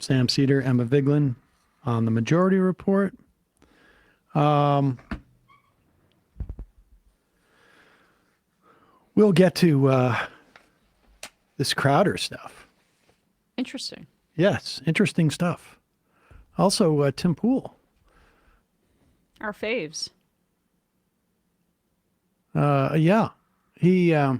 Sam Seder, Emma Vigeland on the majority report. We'll get to this Crowder stuff. Interesting. Yes, interesting stuff. Also, Tim Pool. Our faves. Yeah. He, it's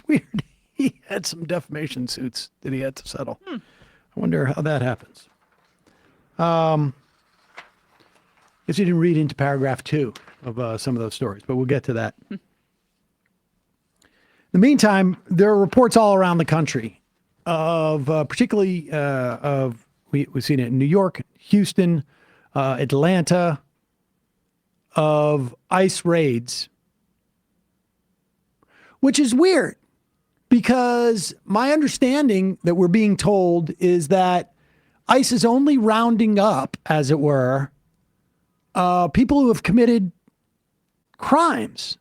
weird. He had some defamation suits that he had to settle. I wonder how that happens. Guess you didn't read into paragraph 2 of some of those stories, but we'll get to that. In the meantime, there are reports all around the country of particularly we've seen it in New York, Houston, Atlanta, of ICE raids, which is weird because my understanding that we're being told is that ICE is only rounding up, as it were, people who have committed crimes.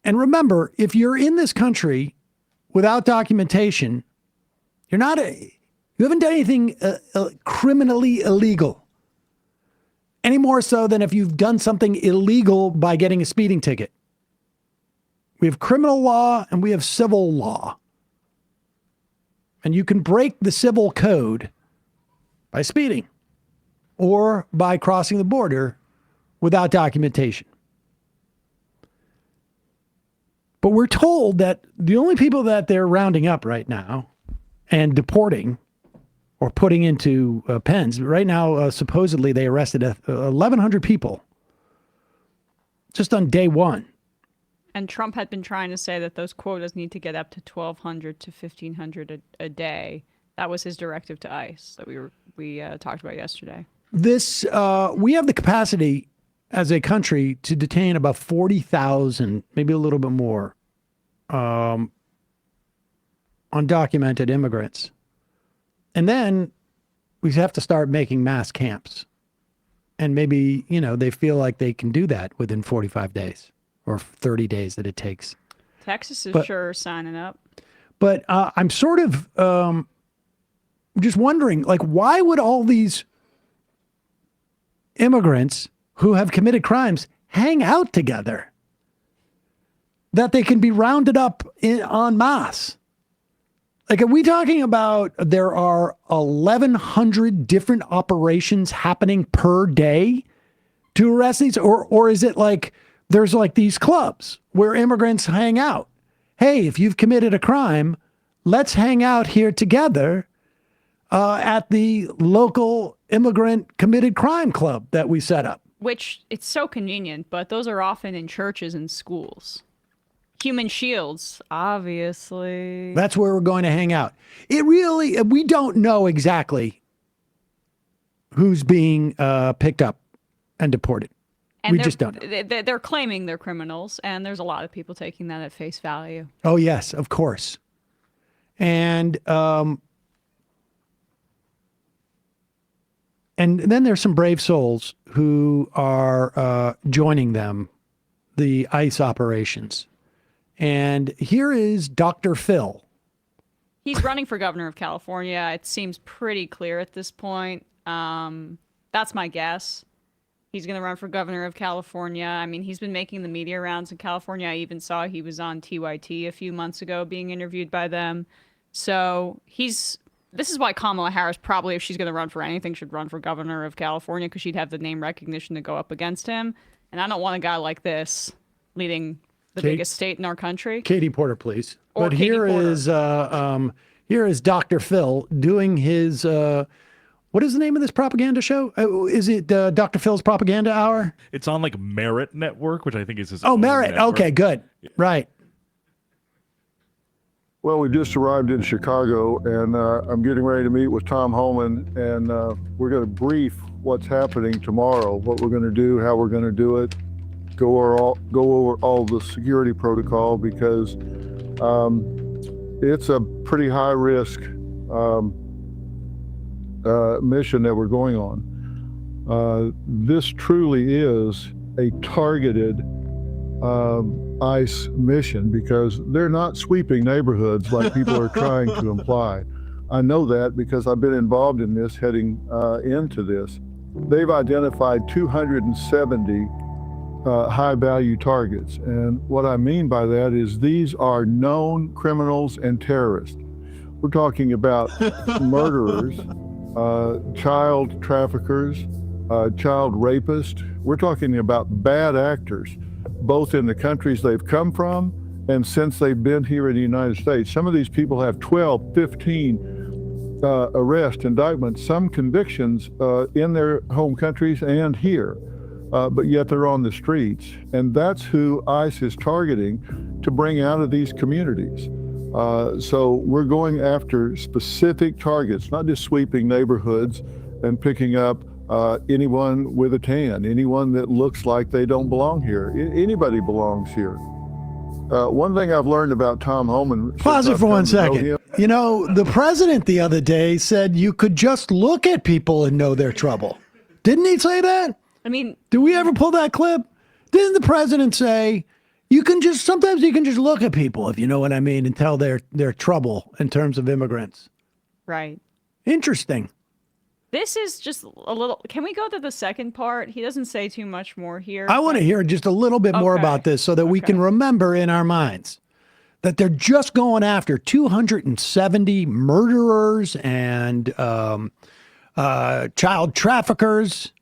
And remember, if you're in this country without documentation, you haven't done anything criminally illegal. Any more so than if you've done something illegal by getting a speeding ticket. We have criminal law and we have civil law. And you can break the civil code by speeding or by crossing the border without documentation. But we're told that the only people that they're rounding up right now and deporting or putting into pens, right now, supposedly they arrested 1,100 people just on day one. And Trump had been trying to say that those quotas need to get up to 1,200 to 1,500 a day. That was his directive to ICE that we talked about yesterday. We have the capacity as a country to detain about 40,000, maybe a little bit more, undocumented immigrants. And then we have to start making mass camps. And maybe, they feel like they can do that within 45 days or 30 days that it takes. Texas is sure signing up. But I'm sort of just wondering, why would all these immigrants who have committed crimes hang out together? That they can be rounded up en masse. Are we talking about there are 1,100 different operations happening per day to arrest these? Or is it like there's these clubs where immigrants hang out? Hey, if you've committed a crime, let's hang out here together at the local immigrant committed crime club that we set up. Which, it's so convenient, but those are often in churches and schools. Human shields, obviously. That's where we're going to hang out. We don't know exactly who's being picked up and deported. And we just don't know. They're claiming they're criminals, and there's a lot of people taking that at face value. Oh, yes, of course. And then there's some brave souls who are joining them, the ICE operations. And here is Dr. Phil. He's running for governor of California. It seems pretty clear at this point. That's my guess. He's going to run for governor of California. I mean, he's been making the media rounds in California. I even saw he was on TYT a few months ago being interviewed by them. So this is why Kamala Harris probably, if she's going to run for anything, should run for governor of California, because she'd have the name recognition to go up against him. And I don't want a guy like this leading the biggest state in our country. Katie Porter, please. But here is Dr. Phil doing his, what is the name of this propaganda show? Is it Dr. Phil's Propaganda Hour? It's on Merit Network, which I think is his own Merit. Network. Okay, good. Yeah. Right. Well, we just arrived in Chicago, and I'm getting ready to meet with Tom Homan, and we're going to brief what's happening tomorrow, what we're going to do, how we're going to do it, go over all the security protocol, because it's a pretty high risk mission that we're going on. This truly is a targeted ICE mission because they're not sweeping neighborhoods like people are trying to imply. I know that because I've been involved in this heading into this. They've identified 270 high-value targets. And what I mean by that is these are known criminals and terrorists. We're talking about murderers, child traffickers, child rapists. We're talking about bad actors, both in the countries they've come from and since they've been here in the United States. Some of these people have 12, 15 arrests, indictments, some convictions in their home countries and here, but yet they're on the streets. And that's who ICE is targeting to bring out of these communities. So we're going after specific targets, not just sweeping neighborhoods and picking up anyone with a tan, anyone that looks like they don't belong here. Anybody belongs here. One thing I've learned about Tom Homan. Pause it for 1 second. You know, the president the other day said you could just look at people and know their trouble. Didn't he say that? I mean, did we ever pull that clip? Didn't the president say sometimes you can just look at people, if you know what I mean, and tell their trouble in terms of immigrants? right. Interesting. This is just a little. Can we go to the second part? He doesn't say too much more here. I want to hear just a little bit more about this so that we can remember in our minds that they're just going after 270 murderers and child traffickers.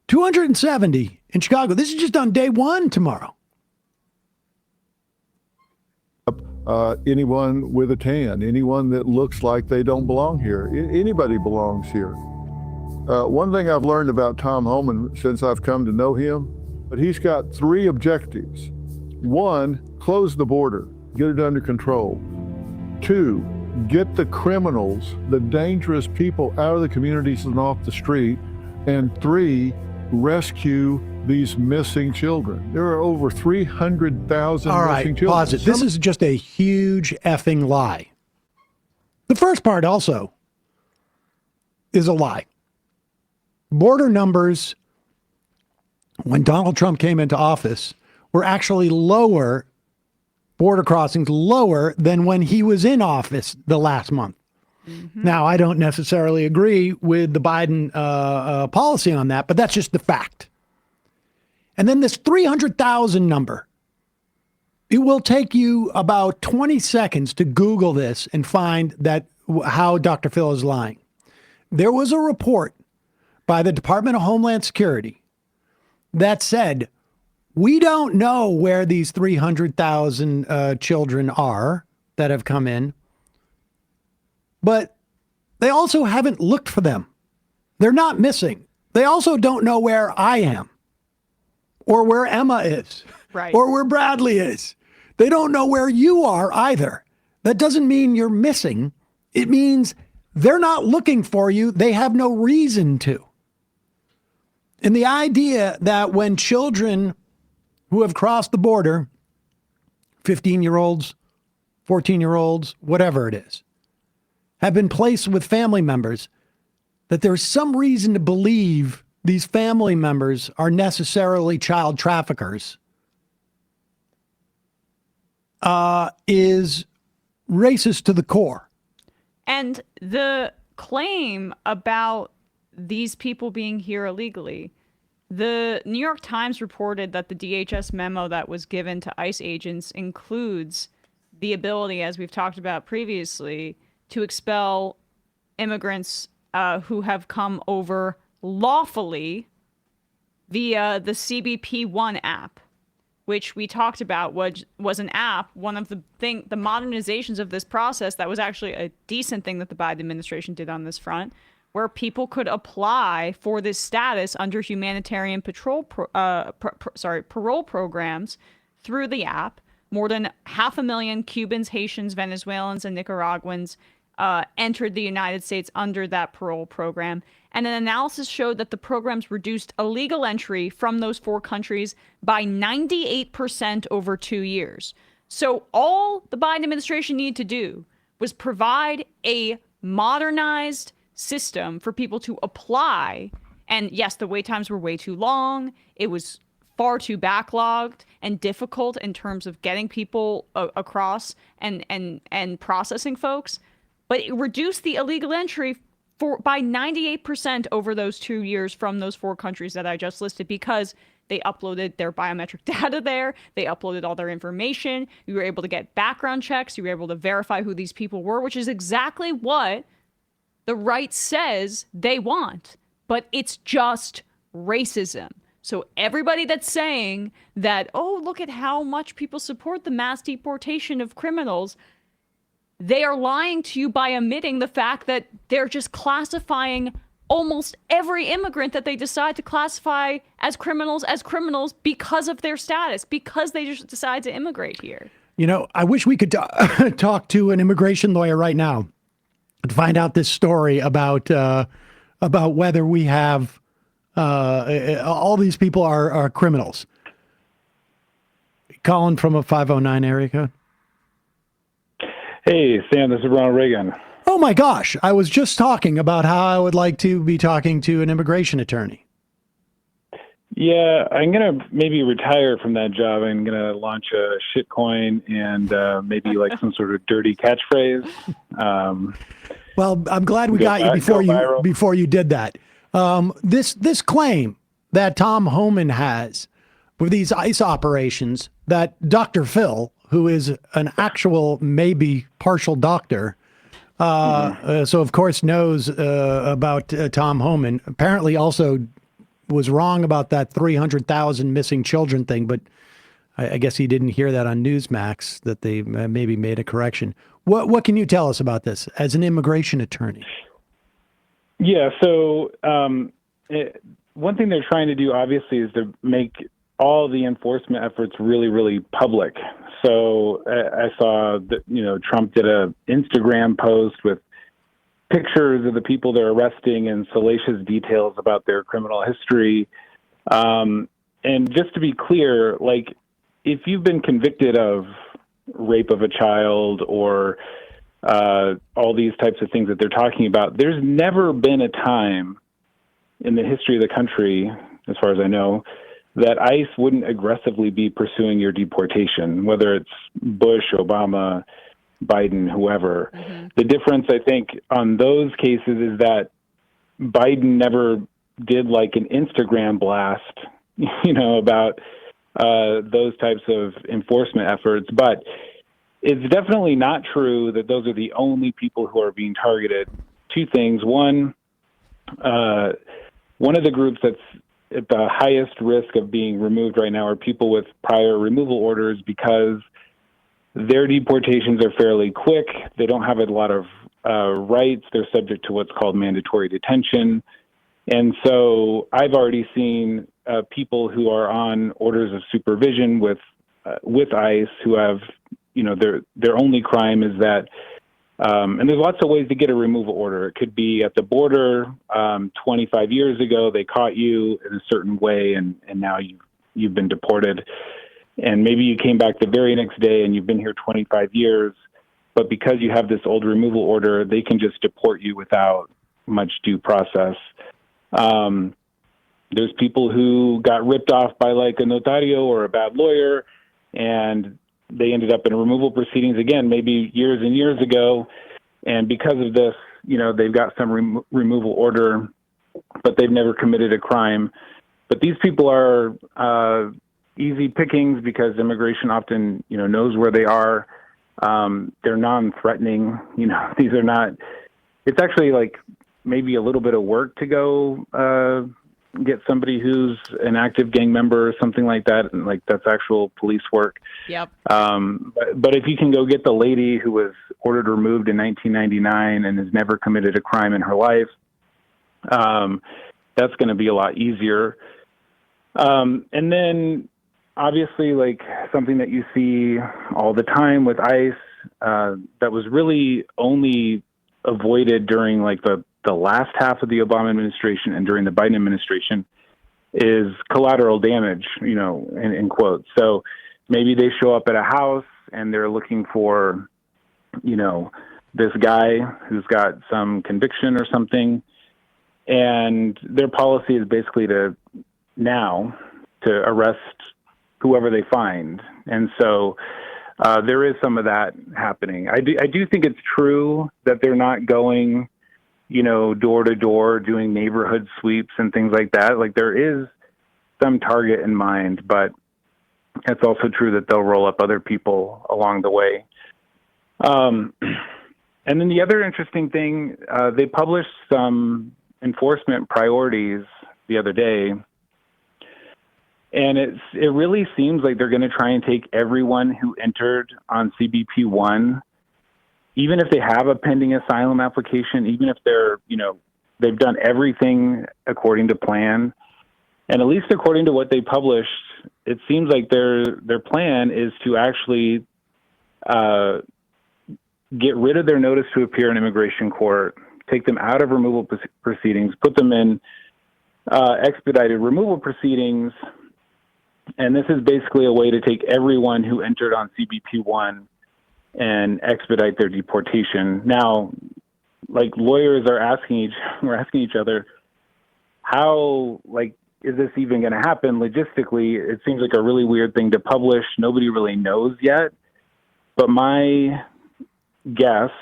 270 in Chicago. This is just on day one tomorrow. Anyone with a tan, anyone that looks like they don't belong here. Anybody belongs here. One thing I've learned about Tom Homan since I've come to know him, but he's got 3 objectives. 1, close the border, get it under control. 2, get the criminals, the dangerous people out of the communities and off the street. And 3, rescue these missing children. There are over 300,000 missing children. Pause it. This is just a huge effing lie. The first part also is a lie. Border numbers, when Donald Trump came into office, were actually lower, border crossings lower than when he was in office the last month. Mm-hmm. Now, I don't necessarily agree with the Biden policy on that, but that's just the fact. And then this 300,000 number, it will take you about 20 seconds to Google this and find that how Dr. Phil is lying. There was a report by the Department of Homeland Security that said, we don't know where these 300,000 children are that have come in, but they also haven't looked for them. They're not missing. They also don't know where I am or where Emma is, right, or where Bradley is. They don't know where you are either. That doesn't mean you're missing. It means they're not looking for you. They have no reason to. And the idea that when children who have crossed the border, 15-year-olds, 14-year-olds, whatever it is, have been placed with family members, that there's some reason to believe these family members are necessarily child traffickers, is racist to the core. And the claim about these people being here illegally, the New York Times reported that the DHS memo that was given to ICE agents includes the ability, as we've talked about previously, to expel immigrants who have come over lawfully via the CBP-1 app, which we talked about was an app, one of the modernizations of this process that was actually a decent thing that the Biden administration did on this front, where people could apply for this status under humanitarian parole programs through the app. More than 500,000 Cubans, Haitians, Venezuelans, and Nicaraguans entered the United States under that parole program. And an analysis showed that the programs reduced illegal entry from those 4 countries by 98% over 2 years. So all the Biden administration needed to do was provide a modernized system for people to apply. And yes, the wait times were way too long. It was far too backlogged and difficult in terms of getting people across and processing folks. But it reduced the illegal entry by 98% over those 2 years from those 4 countries that I just listed, because they uploaded their biometric data there. They uploaded all their information. You were able to get background checks. You were able to verify who these people were, which is exactly what the right says they want. But it's just racism. So everybody that's saying that, oh, look at how much people support the mass deportation of criminals, they are lying to you by omitting the fact that they're just classifying almost every immigrant that they decide to classify as criminals because of their status, because they just decide to immigrate here. You know, I wish we could talk to an immigration lawyer right now to find out this story about whether we have all these people are criminals. Calling from a 509 area code. Hey, Sam, this is Ronald Reagan. Oh my gosh, I was just talking about how I would like to be talking to an immigration attorney. Yeah, I'm going to maybe retire from that job. I'm going to launch a shitcoin and maybe like some sort of dirty catchphrase. Well, I'm glad we got you before you did that. This claim that Tom Homan has with these ICE operations, that Dr. Phil, who is an actual maybe partial doctor, so of course knows about Tom Homan, apparently also was wrong about that 300,000 missing children thing, but I guess he didn't hear that on Newsmax, that they maybe made a correction. What can you tell us about this as an immigration attorney? Yeah, so one thing they're trying to do, obviously, is to make all the enforcement efforts really, really public. So I saw that, Trump did a Instagram post with pictures of the people they're arresting and salacious details about their criminal history. And just to be clear, like, if you've been convicted of rape of a child or all these types of things that they're talking about, there's never been a time in the history of the country, as far as I know, that ICE wouldn't aggressively be pursuing your deportation, whether it's Bush, Obama, Biden, whoever. Mm-hmm. The difference, I think, on those cases is that Biden never did like an Instagram blast, about those types of enforcement efforts. But it's definitely not true that those are the only people who are being targeted. Two things. One of the groups that's at the highest risk of being removed right now are people with prior removal orders, because their deportations are fairly quick. They don't have a lot of rights. They're subject to what's called mandatory detention. And so I've already seen people who are on orders of supervision with ICE who have, their only crime is that, and there's lots of ways to get a removal order. It could be at the border. 25 years ago, they caught you in a certain way, and now you've been deported. And maybe you came back the very next day and you've been here 25 years, but because you have this old removal order, they can just deport you without much due process. There's people who got ripped off by like a notario or a bad lawyer, and they ended up in removal proceedings again, maybe years and years ago. And because of this, they've got some removal order, but they've never committed a crime. But these people are easy pickings because immigration often, knows where they are. They're non-threatening. These are not, it's actually like maybe a little bit of work to go get somebody who's an active gang member or something like that. And like, that's actual police work. Yep. But if you can go get the lady who was ordered removed in 1999 and has never committed a crime in her life, that's going to be a lot easier. And then obviously, like, something that you see all the time with ICE that was really only avoided during like the last half of the Obama administration and during the Biden administration is collateral damage, in quotes. So maybe they show up at a house and they're looking for, this guy who's got some conviction or something. And their policy is basically to now to arrest whoever they find. And so there is some of that happening. I do think it's true that they're not going, door to door doing neighborhood sweeps and things like that. Like, there is some target in mind, but it's also true that they'll roll up other people along the way. And then the other interesting thing, they published some enforcement priorities the other day, and it really seems like they're going to try and take everyone who entered on CBP-1, even if they have a pending asylum application, even if they've done everything according to plan, and at least according to what they published, it seems like their plan is to actually get rid of their notice to appear in immigration court, take them out of removal proceedings, put them in expedited removal proceedings. And this is basically a way to take everyone who entered on CBP-1 and expedite their deportation. Now, like, lawyers are asking each other, how, is this even going to happen? Logistically, it seems like a really weird thing to publish. Nobody really knows yet. But my guess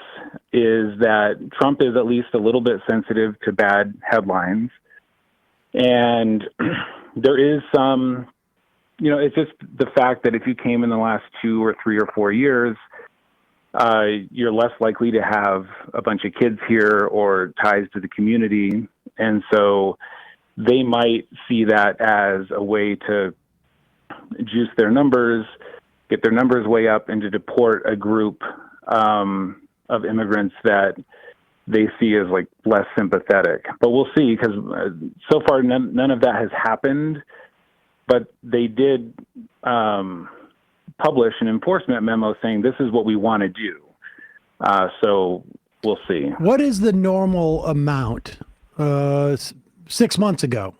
is that Trump is at least a little bit sensitive to bad headlines. And there is some, it's just the fact that if you came in the last 2 or 3 or 4 years, you're less likely to have a bunch of kids here or ties to the community. And so they might see that as a way to juice their numbers, get their numbers way up, and to deport a group of immigrants that they see as less sympathetic. But we'll see, because so far none of that has happened. But they did publish an enforcement memo saying this is what we want to do. So we'll see. What is the normal amount? 6 months ago,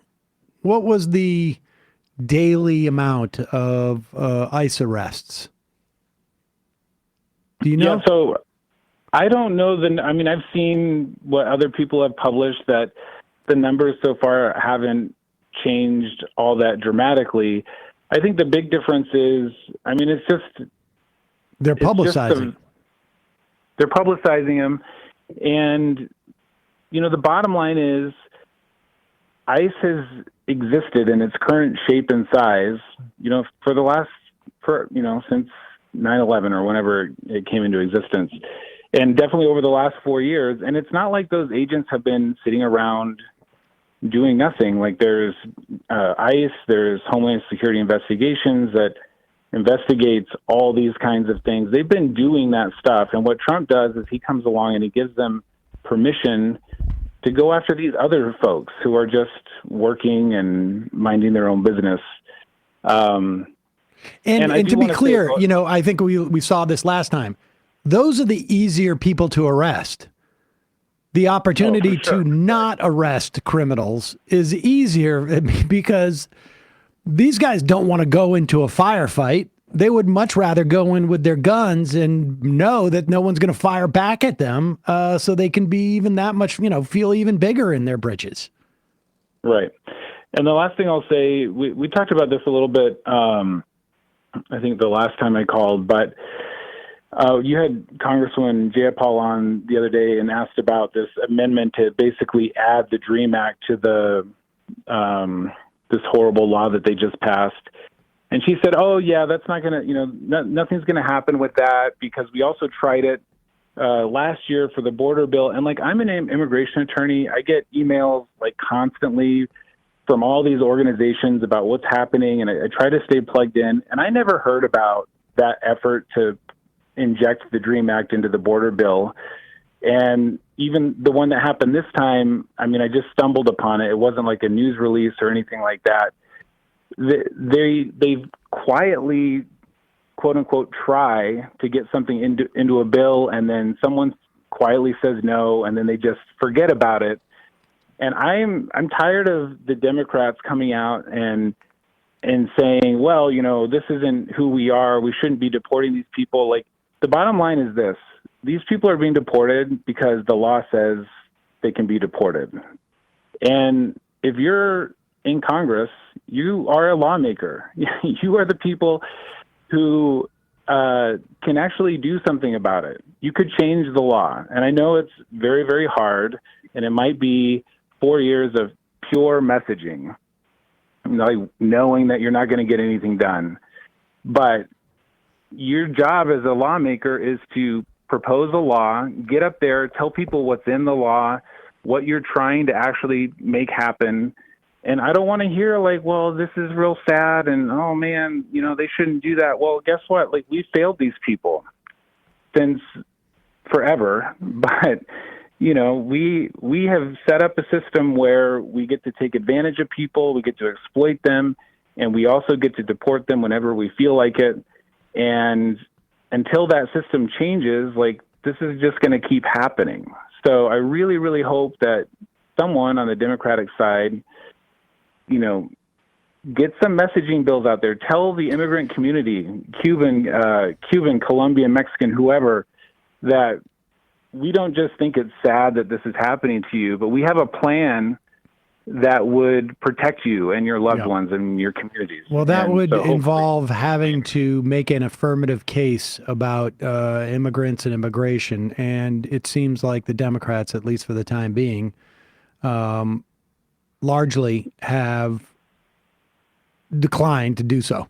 what was the daily amount of ICE arrests? Do you know? Yeah, so I don't know I've seen what other people have published, that the numbers so far haven't changed all that dramatically. I think the big difference is, it's just they're publicizing. They're publicizing them, and the bottom line is, ICE has existed in its current shape and size, since 9/11 or whenever it came into existence, and definitely over the last 4 years. And it's not like those agents have been sitting around doing nothing. Like, there's ICE, there's Homeland Security Investigations that investigates all these kinds of things. They've been doing that stuff. And what Trump does is he comes along and he gives them permission to go after these other folks who are just working and minding their own business. And to be clear, I think we saw this last time. Those are the easier people to arrest. The opportunity to not arrest criminals is easier because these guys don't want to go into a firefight. They would much rather go in with their guns and know that no one's going to fire back at them, so they can be even that much, feel even bigger in their britches. Right. And the last thing I'll say, we talked about this a little bit, I think the last time I called, but you had Congresswoman Jayapal on the other day and asked about this amendment to basically add the DREAM Act to the this horrible law that they just passed. And she said, oh, yeah, that's not going to, nothing's going to happen with that, because we also tried it last year for the border bill. And I'm an immigration attorney. I get emails constantly from all these organizations about what's happening. And I try to stay plugged in. And I never heard about that effort to inject the DREAM Act into the border bill. And even the one that happened this time, I just stumbled upon it. It wasn't like a news release or anything like that. They quietly, quote unquote, try to get something into a bill, and then someone quietly says no, and then they just forget about it. And I'm tired of the Democrats coming out and saying, well, this isn't who we are. We shouldn't be deporting these people. The bottom line is this: these people are being deported because the law says they can be deported. And if you're in Congress, You are a lawmaker. You are the people who can actually do something about it. You could change the law. And I know it's very, very hard, and it might be 4 years of pure messaging, like knowing that you're not going to get anything done. But your job as a lawmaker is to propose a law, get up there, tell people what's in the law, what you're trying to actually make happen. And I don't want to hear like, well, this is real sad and, oh man, they shouldn't do that. Well, guess what? Like, we failed these people since forever, but we have set up a system where we get to take advantage of people, we get to exploit them, and we also get to deport them whenever we feel like it. And until that system changes, like, this is just going to keep happening. So I really, really hope that someone on the Democratic side, get some messaging bills out there. Tell the immigrant community, Cuban, Colombian, Mexican, whoever, that we don't just think it's sad that this is happening to you, but we have a plan that would protect you and your loved ones and your communities. Well, that would involve having to make an affirmative case about immigrants and immigration. And it seems like the Democrats, at least for the time being, largely have declined to do so.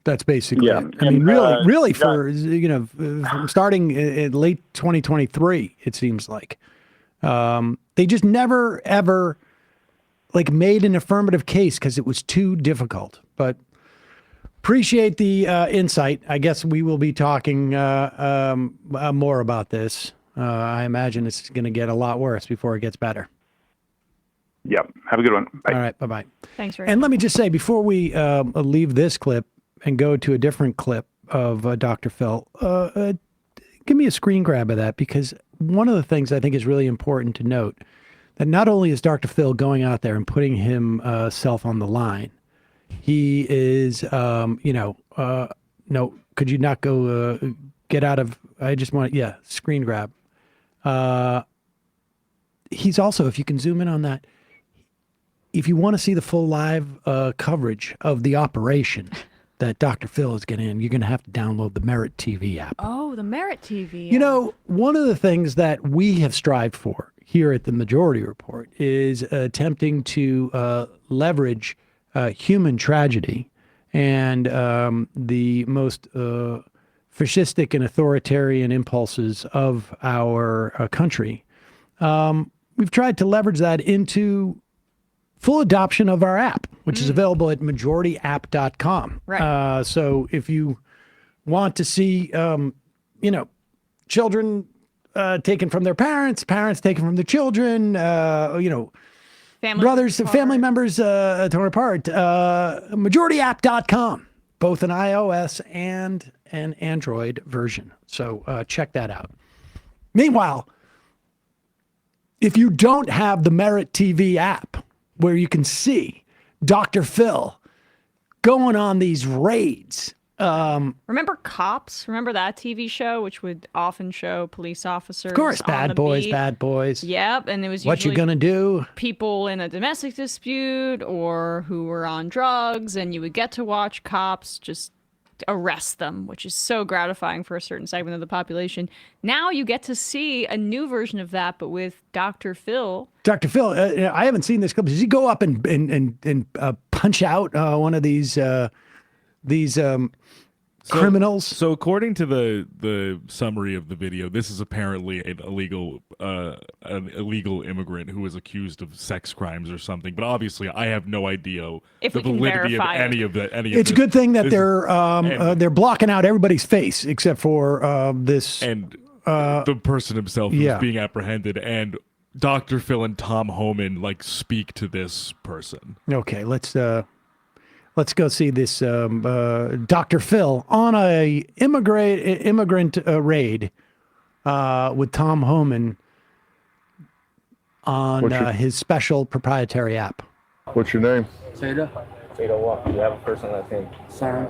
That's basically it. I mean, really, from starting in late 2023, it seems like they just never ever made an affirmative case because it was too difficult. But appreciate the insight. I guess we will be talking more about this. I imagine it's going to get a lot worse before it gets better. Yep. Have a good one. Bye. All right. Bye-bye. Thanks, Rick. And let me just say, before we leave this clip and go to a different clip of Dr. Phil, give me a screen grab of that, because one of the things I think is really important to note, that not only is Dr. Phil going out there and putting himself on the line, he is, no, could you not go get out of, I just want, screen grab. He's also, if you can zoom in on that, if you want to see the full live coverage of the operation that Dr. Phil is getting in, you're going to have to download the Merit TV app. Oh, the Merit TV. You know, one of the things that we have strived for here at the Majority Report is attempting to leverage human tragedy and the most fascistic and authoritarian impulses of our country. We've tried to leverage that into full adoption of our app, which is available at majorityapp.com. Right. So if you want to see, children taken from their parents, parents taken from their children, family members torn apart, majorityapp.com, both an iOS and an Android version. So check that out. Meanwhile, if you don't have the Merit TV app, where you can see Dr. Phil going on these raids. Remember Cops? Remember that TV show, which would often show police officers? Of course, bad boys. Yep, and it was What you gonna do? People in a domestic dispute or who were on drugs, and you would get to watch cops just arrest them, which is so gratifying for a certain segment of the population. Now you get to see a new version of that, but with Dr. Phil. Dr. Phil, I haven't seen this clip. Does he go up and punch out one of these criminals? So according to the summary of the video, this is apparently an illegal immigrant who was accused of sex crimes or something. But obviously, I have no idea if the validity of any of that. It's a good thing that they're blocking out everybody's face except for this and the person himself who's being apprehended. And Dr. Phil and Tom Homan speak to this person. Okay, let's go see this Dr. Phil on a immigrant raid with Tom Homan on his special proprietary app. What's your name? Seder. Seder what? You have a first and last name? Sam.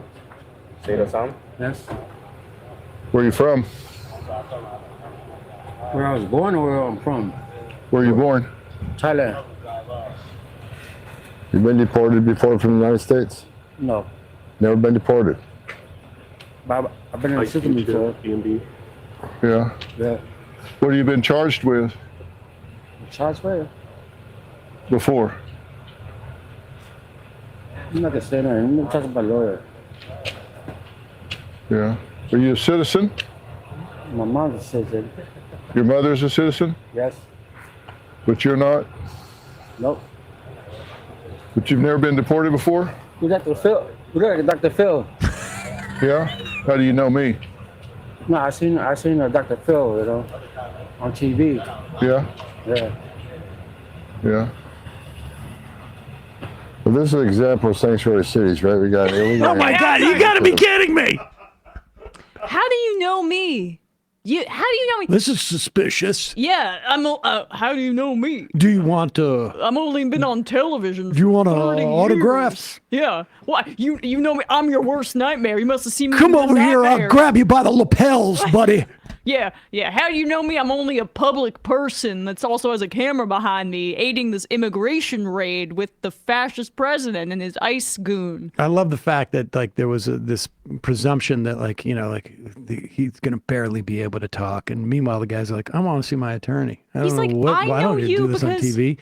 Seder Sam? Yes. Where are you from? Where I was born or where I'm from? Where are you born? Thailand. You've been deported before from the United States? No. Never been deported? But I've been in the system before. Yeah. Yeah. What have you been charged with Charged where? before? I'm not gonna say that. I'm not talking about lawyer. Yeah. Are you a citizen? My mom's a citizen. Your mother's a citizen, Yes. but you're not? Nope. But you've never been deported before? You Dr. Phil. You look like Dr. Phil. Yeah? How do you know me? No, I seen Dr. Phil, you know, on TV. Yeah? Yeah. Yeah. Well, this is an example of sanctuary cities, right? We got illegal. Oh my God, you gotta be kidding me. How do you know me? How do you know me? This is suspicious. Yeah, how do you know me? Do you want I'm only been on television. do you want 30 autographs? years. Yeah. What? You know me? I'm your worst nightmare. You must have seen me. Come in over here, I'll nightmares. grab you by the lapels, buddy. Yeah. How do you know me? I'm only a public person that's also has a camera behind me, aiding this immigration raid with the fascist president and his ICE goon. I love the fact that like there was this presumption that like, you know, like he's going to barely be able to talk. And meanwhile, the guy's like, I want to see my attorney. I He's don't know like, why I know don't you do you this on because TV?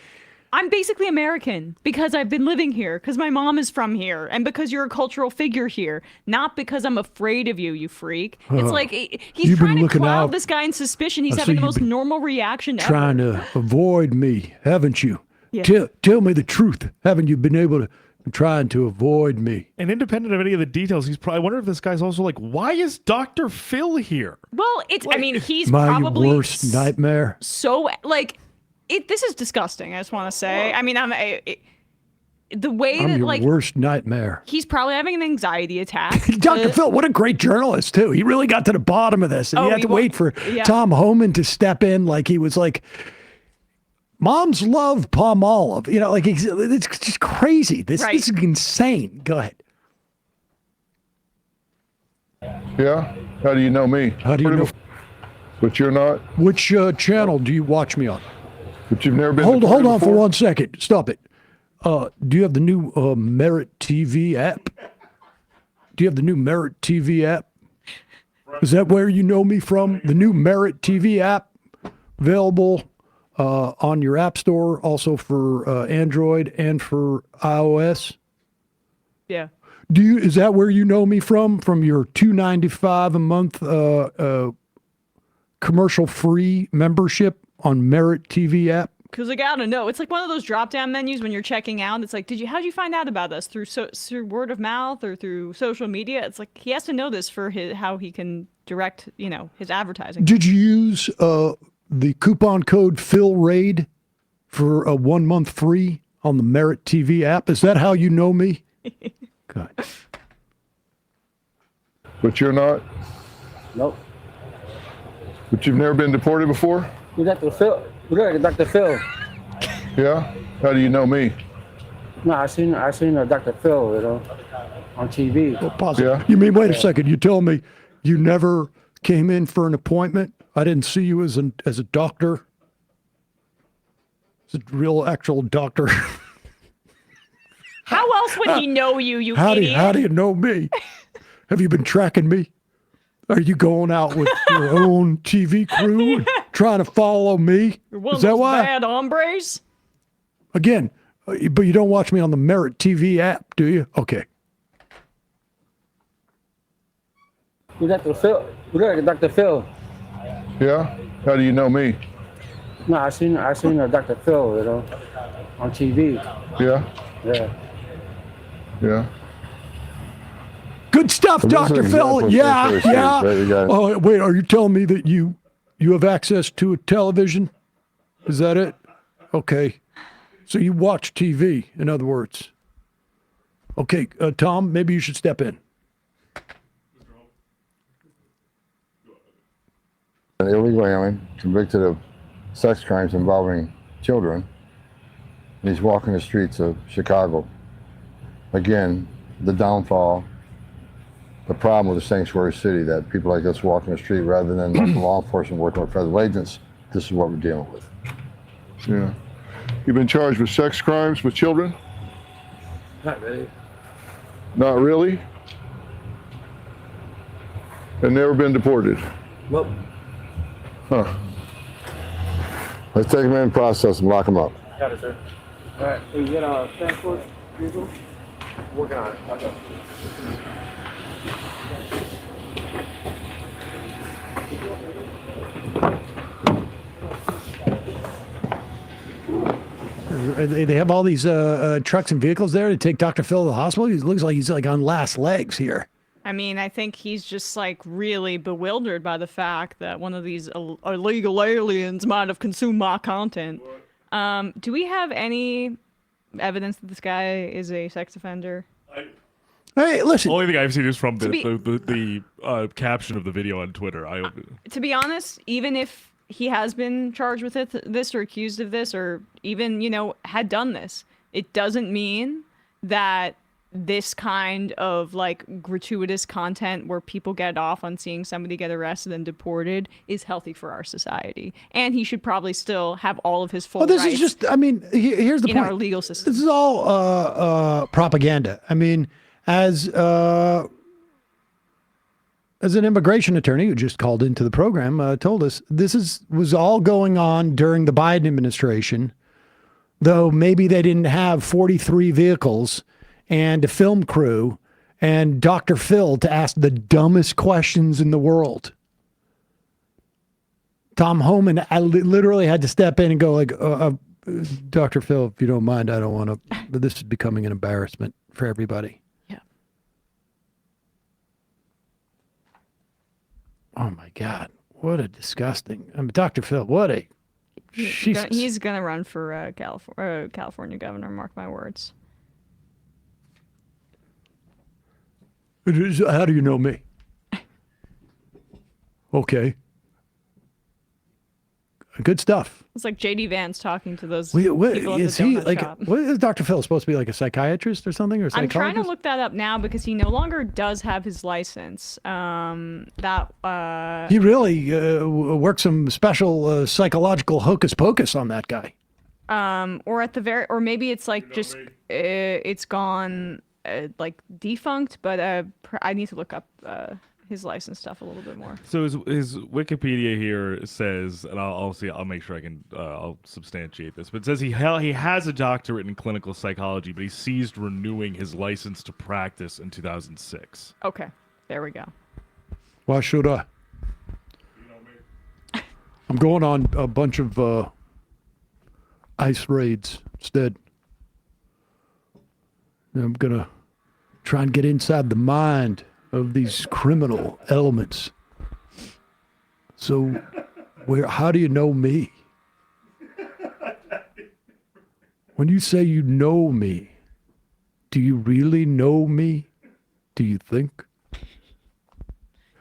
I'm basically American because I've been living here, because my mom is from here, and because you're a cultural figure here, not because I'm afraid of you, you freak. It's like he's You've been trying to looking cloud out- this guy in suspicion. He's so having the you've most been normal reaction ever. Trying to avoid me, haven't you? Yeah. Tell me the truth. Haven't you been able to trying to avoid me? And independent of any of the details, he's probably. I wonder if this guy's also like, why is Dr. Phil here? Well, I mean, he's My probably worst nightmare. so like this is disgusting. I just want to say. I mean, the way I'm that your like worst nightmare. he's probably having an anxiety attack. Dr. Phil, what a great journalist, too. He really got to the bottom of this. And Oh, he had he to wa- wait for yeah. Tom Homan to step in like he was like, moms love palm olive. You know, like it's just crazy. This Right. is insane. Go ahead. Yeah? How do you know me? How do you know? But you're not? Which channel do you watch me on? But you've never been Hold deported on for before? 1 second. Stop it. Do you have the new Merit TV app? Do you have the new Merit TV app? Is that where you know me from? The new Merit TV app, available on your app store, also for Android and for iOS. Yeah. Is that where you know me from? From your $2.95 a month commercial-free membership on Merit TV app? Because I gotta know, it's like one of those drop-down menus when you're checking out. It's like, how'd you find out about us through through word of mouth or through social media? It's like he has to know this for how he can direct, his advertising. Did you use the coupon code PhilRaid for a 1 month free on the Merit TV app? Is that how you know me? Good. But you're not? Nope. But you've never been deported before? You Dr. Phil. You look like Dr. Phil. Yeah? How do you know me? No, I seen Dr. Phil, you know, on TV. Well, pause it. Yeah. You mean, wait a second, you tell me you never came in for an appointment? I didn't see you as a doctor? As a real actual doctor? How else would he know you, you How idiot? do you know me? Have you been tracking me? Are you going out with your own TV crew and trying to follow me? You're one Is of that those why? bad hombres? Again, but you don't watch me on the Merit TV app, do you? Okay. You Dr. Phil. You look like Dr. Phil. Yeah? How do you know me? No, I seen Dr. Phil, you know, on TV. Yeah? Yeah. Yeah? Good stuff, Well, this is Dr. an Phil. example of Yeah, sanctuary cities, yeah. right? You got it. Oh, wait, are you telling me that you have access to a television? Is that it? Okay. So you watch TV, in other words. Okay, Tom, maybe you should step in. An illegal alien convicted of sex crimes involving children. And he's walking the streets of Chicago. Again, the downfall, the problem with the sanctuary city, that people like us walking the street rather than law enforcement working with federal agents. This is what we're dealing with. Yeah. You've been charged with sex crimes with children? Not really. Not really? And never been deported? Nope. Huh. Let's take him in, process him, lock him up. Got it, sir. All right. Can you get a transport vehicle? Working on it. Okay. They have all these trucks and vehicles there to take Dr. Phil to the hospital. He looks like he's like on last legs here. I mean, I think he's just like really bewildered by the fact that one of these illegal aliens might have consumed my content. Do we have any evidence that this guy is a sex offender? Hey, listen. Only thing I've seen is from the caption of the video on Twitter. To be honest, even if he has been charged with this or accused of this or even, had done this, it doesn't mean that this kind of like gratuitous content where people get off on seeing somebody get arrested and deported is healthy for our society. And he should probably still have all of his full this rights is just, I mean, here's the in point. our legal system. This is all propaganda. I mean, as an immigration attorney who just called into the program, told us this was all going on during the Biden administration, though maybe they didn't have 43 vehicles and a film crew and Dr. Phil to ask the dumbest questions in the world. Tom Homan, I literally had to step in and go like, Dr. Phil, if you don't mind, I don't want to, but this is becoming an embarrassment for everybody. Yeah. Oh my God. What a disgusting, Dr. Phil, what a, He's gonna run for California governor, mark my words. How do you know me? Okay. Good stuff. It's like J.D. Vance talking to those What, people at the is he donut like? shop. What is Dr. Phil supposed to be, like a psychiatrist or something, or I'm psychologist? trying to look that up now because he no longer does have his license. He really worked some special psychological hocus pocus on that guy. Or at the or maybe it's like just it's gone like defunct. But I need to look up his license stuff a little bit more. So his Wikipedia here says, and I'll see. I'll make sure I can. I'll substantiate this. But it says he has a doctorate in clinical psychology, but he ceased renewing his license to practice in 2006. Okay, there we go. Why should I? I'm going on a bunch of ICE raids instead. I'm gonna try and get inside the mind of these criminal elements. So, how do you know me? When you say you know me, do you really know me? Do you think?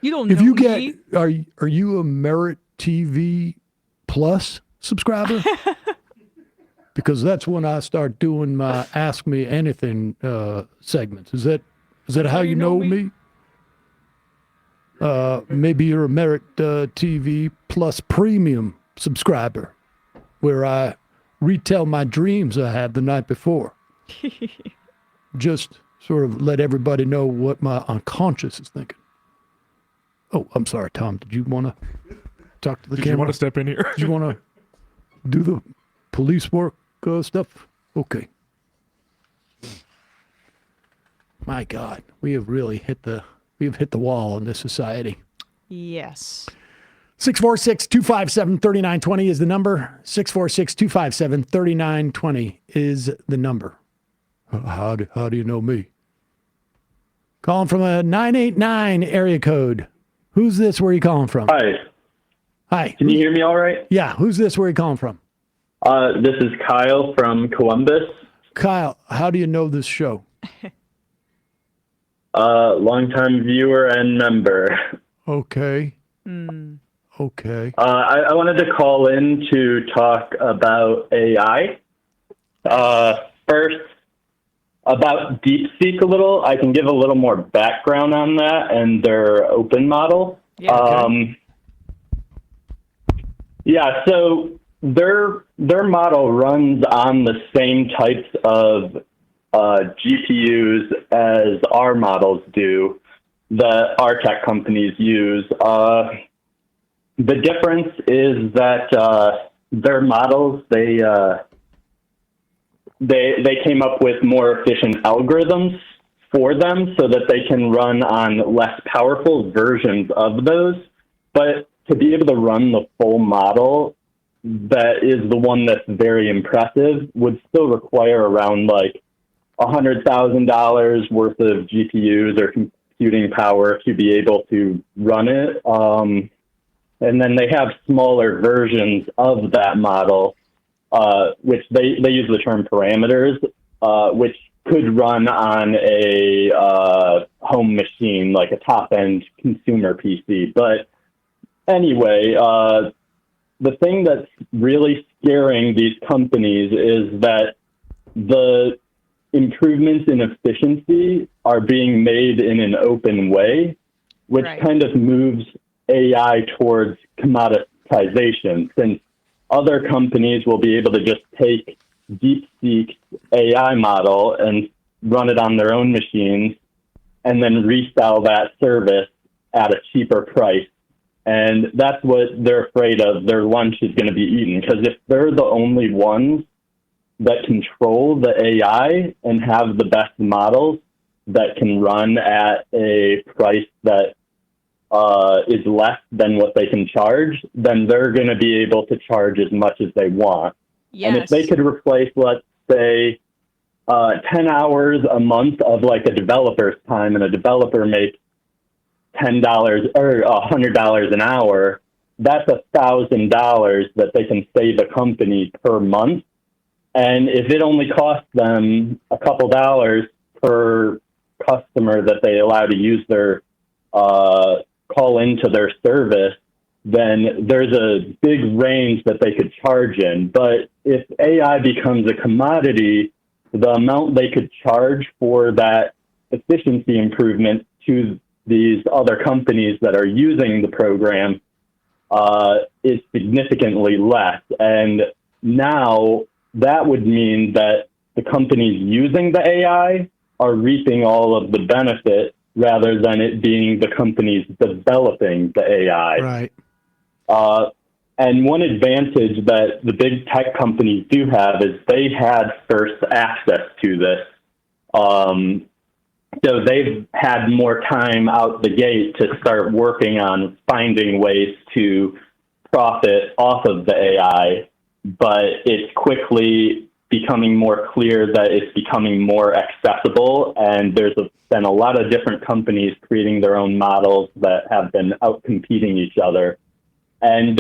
You don't know If you me. are you a Merit TV Plus subscriber? Because that's when I start doing my Ask Me Anything segments. Is that how you know me? Maybe you're a Merit TV Plus Premium subscriber, where I retell my dreams I had the night before. Just sort of let everybody know what my unconscious is thinking. Oh, I'm sorry, Tom. Did you want to talk to the camera? Did you want to step in here? Did you want to do the police work stuff? Okay. My God, we have really hit the wall in this society. Yes. 646-257-3920 is the number. 646-257-3920 is the number. How do you know me? Calling from a 989 area code. Who's this? Where are you calling from? Hi. Hi. Can you hear me all right? Yeah. Who's this? Where are you calling from? This is Kyle from Columbus. Kyle, how do you know this show? Longtime viewer and member. Okay. Okay. I wanted to call in to talk about AI. First, about DeepSeek a little. I can give a little more background on that and their open model. Yeah. Okay. Yeah, so their model runs on the same types of GPUs as our models do that our tech companies use. The difference is that their models, they came up with more efficient algorithms for them so that they can run on less powerful versions of those. But to be able to run the full model, that is the one that's very impressive, would still require around like $100,000 worth of GPUs or computing power to be able to run it. And then they have smaller versions of that model, which they use the term parameters, which could run on a home machine, like a top-end consumer PC. But anyway, the thing that's really scaring these companies is that the improvements in efficiency are being made in an open way, which kind of moves AI towards commoditization, since other companies will be able to just take DeepSeek's AI model and run it on their own machines and then resell that service at a cheaper price. And that's what they're afraid of. Their lunch is going to be eaten, because if they're the only ones that control the AI and have the best models that can run at a price that is less than what they can charge, then they're going to be able to charge as much as they want. Yes. And if they could replace, let's say, 10 hours a month of like a developer's time, and a developer makes $10 or $100 an hour, that's $1,000 that they can save a company per month. And if it only costs them a couple dollars per customer that they allow to use their call into their service, then there's a big range that they could charge in. But if AI becomes a commodity, the amount they could charge for that efficiency improvement to these other companies that are using the program is significantly less. And now that would mean that the companies using the AI are reaping all of the benefit rather than it being the companies developing the AI. Right. And one advantage that the big tech companies do have is they had first access to this. So they've had more time out the gate to start working on finding ways to profit off of the AI, but it's quickly becoming more clear that it's becoming more accessible, and there's been a lot of different companies creating their own models that have been out-competing each other. And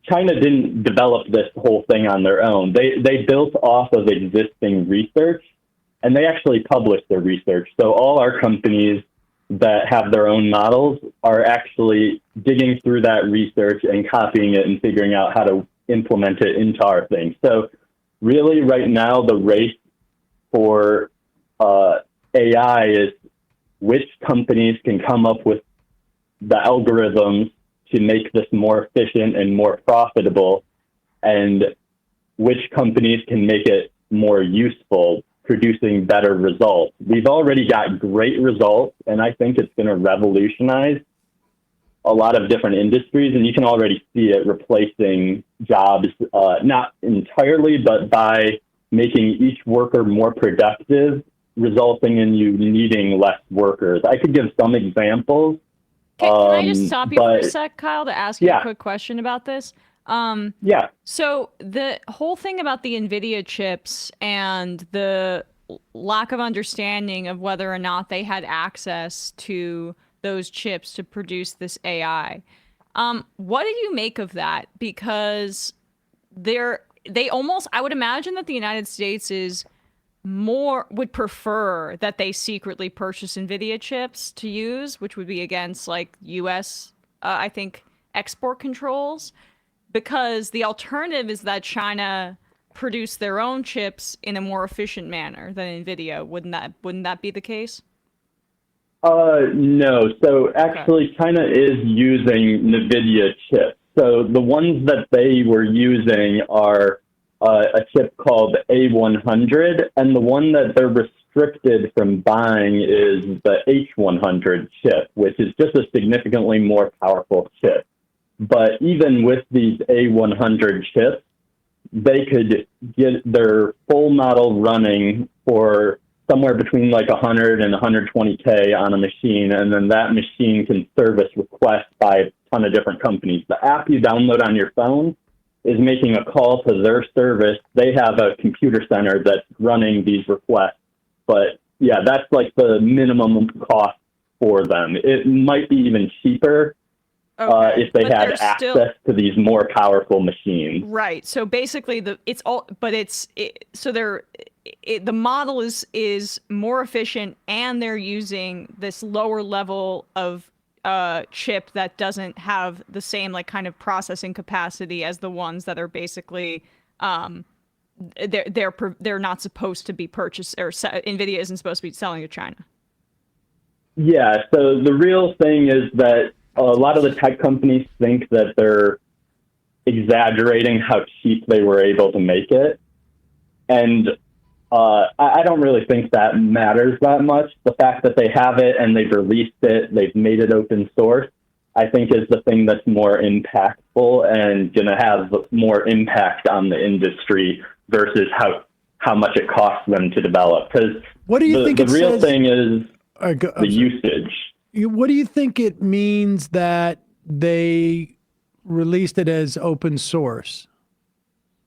China didn't develop this whole thing on their own. They built off of existing research, and they actually published their research. So all our companies that have their own models are actually digging through that research and copying it and figuring out how to implement it into our thing. So really right now, the race for AI is which companies can come up with the algorithms to make this more efficient and more profitable, and which companies can make it more useful, producing better results. We've already got great results, and I think it's going to revolutionize a lot of different industries, and you can already see it replacing jobs, not entirely, but by making each worker more productive, resulting in you needing less workers. I could give some examples. Can I just stop you for a sec, Kyle, to ask you a quick question about this? Yeah. So the whole thing about the NVIDIA chips and the lack of understanding of whether or not they had access to those chips to produce this AI. What do you make of that? Because they almost, I would imagine that the United States would prefer that they secretly purchase NVIDIA chips to use, which would be against like US, I think, export controls, because the alternative is that China produce their own chips in a more efficient manner than NVIDIA. Wouldn't that be the case? No. So actually, China is using NVIDIA chips. So the ones that they were using are a chip called A100, and the one that they're restricted from buying is the H100 chip, which is just a significantly more powerful chip. But even with these A100 chips, they could get their full model running for somewhere between like 100 and 120K on a machine, and then that machine can service requests by a ton of different companies. The app you download on your phone is making a call to their service. They have a computer center that's running these requests. But yeah, that's like the minimum cost for them. It might be even cheaper if they had access to these more powerful machines. Right. So basically, the model is more efficient, and they're using this lower level of chip that doesn't have the same like kind of processing capacity as the ones that are basically they're not supposed to be purchased, or NVIDIA isn't supposed to be selling to China. Yeah. So the real thing is that a lot of the tech companies think that they're exaggerating how cheap they were able to make it. And I don't really think that matters that much. The fact that they have it and they've released it, they've made it open source, I think is the thing that's more impactful and going to have more impact on the industry versus how much it costs them to develop. Because what do you think the real thing is the usage. What do you think it means that they released it as open source?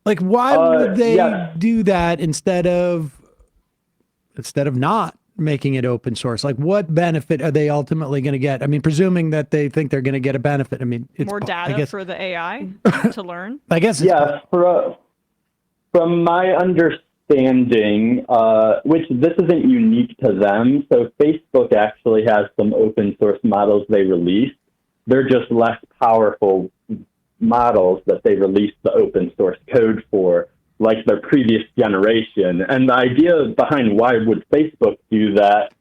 Like, why would they do that instead of not making it open source? Like, what benefit are they ultimately going to get? I mean, presuming that they think they're going to get a benefit. I mean, it's more data for the AI to learn. I guess. From my understanding, which this isn't unique to them. So Facebook actually has some open source models they released. They're just less powerful models that they released the open source code for, like their previous generation. And the idea behind why would Facebook do that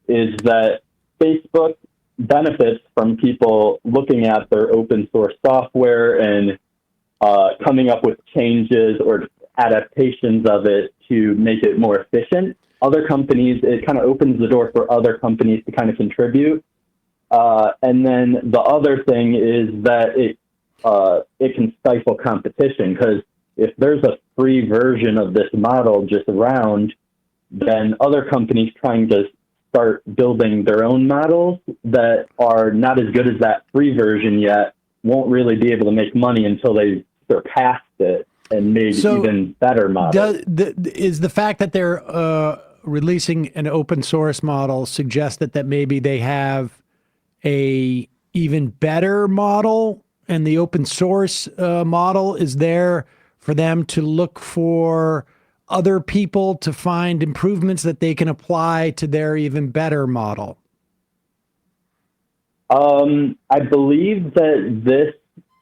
is that Facebook benefits from people looking at their open source software and coming up with changes or adaptations of it to make it more efficient. Other companies, it kind of opens the door for other companies to kind of contribute. And then the other thing is that it can stifle competition, because if there's a free version of this model just around, then other companies trying to start building their own models that are not as good as that free version yet won't really be able to make money until they surpassed it and made even better models. Is the fact that they're releasing an open source model suggest that maybe they have a even better model, and the open source model is there for them to look for other people to find improvements that they can apply to their even better model? I believe that this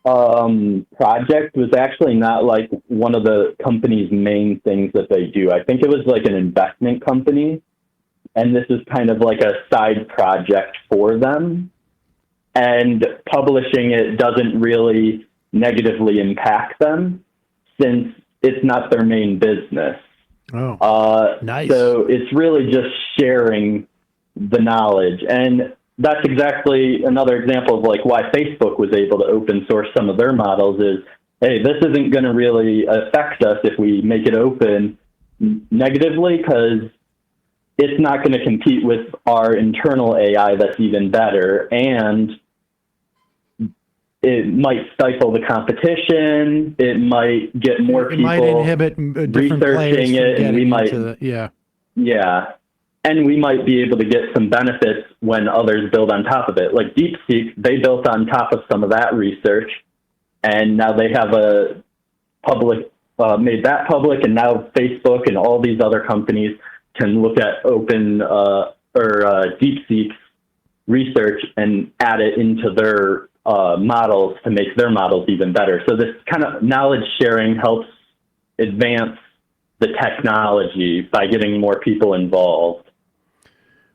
project was actually not like one of the company's main things that they do. I think it was like an investment company, and this is kind of like a side project for them. And publishing it doesn't really negatively impact them, since it's not their main business. Oh, nice. So it's really just sharing the knowledge. And that's exactly another example of like why Facebook was able to open source some of their models is, hey, this isn't going to really affect us if we make it open negatively, because it's not going to compete with our internal AI that's even better. And it might stifle the competition. It might get more people might inhibit different researching it, and we might, and we might be able to get some benefits when others build on top of it. Like DeepSeek, they built on top of some of that research, and now they have a public made that public, and now Facebook and all these other companies can look at open or DeepSeek's research and add it into their models to make their models even better. So this kind of knowledge sharing helps advance the technology by getting more people involved.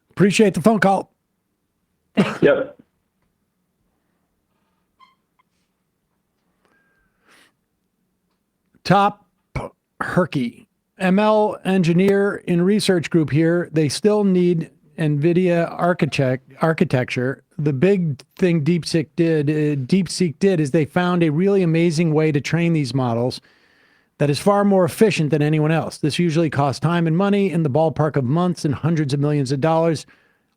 Appreciate the phone call. Yep. Top Herky, ML engineer in research group here. They still need NVIDIA architecture. The big thing DeepSeek did is they found a really amazing way to train these models that is far more efficient than anyone else. This usually costs time and money in the ballpark of months and hundreds of millions of dollars.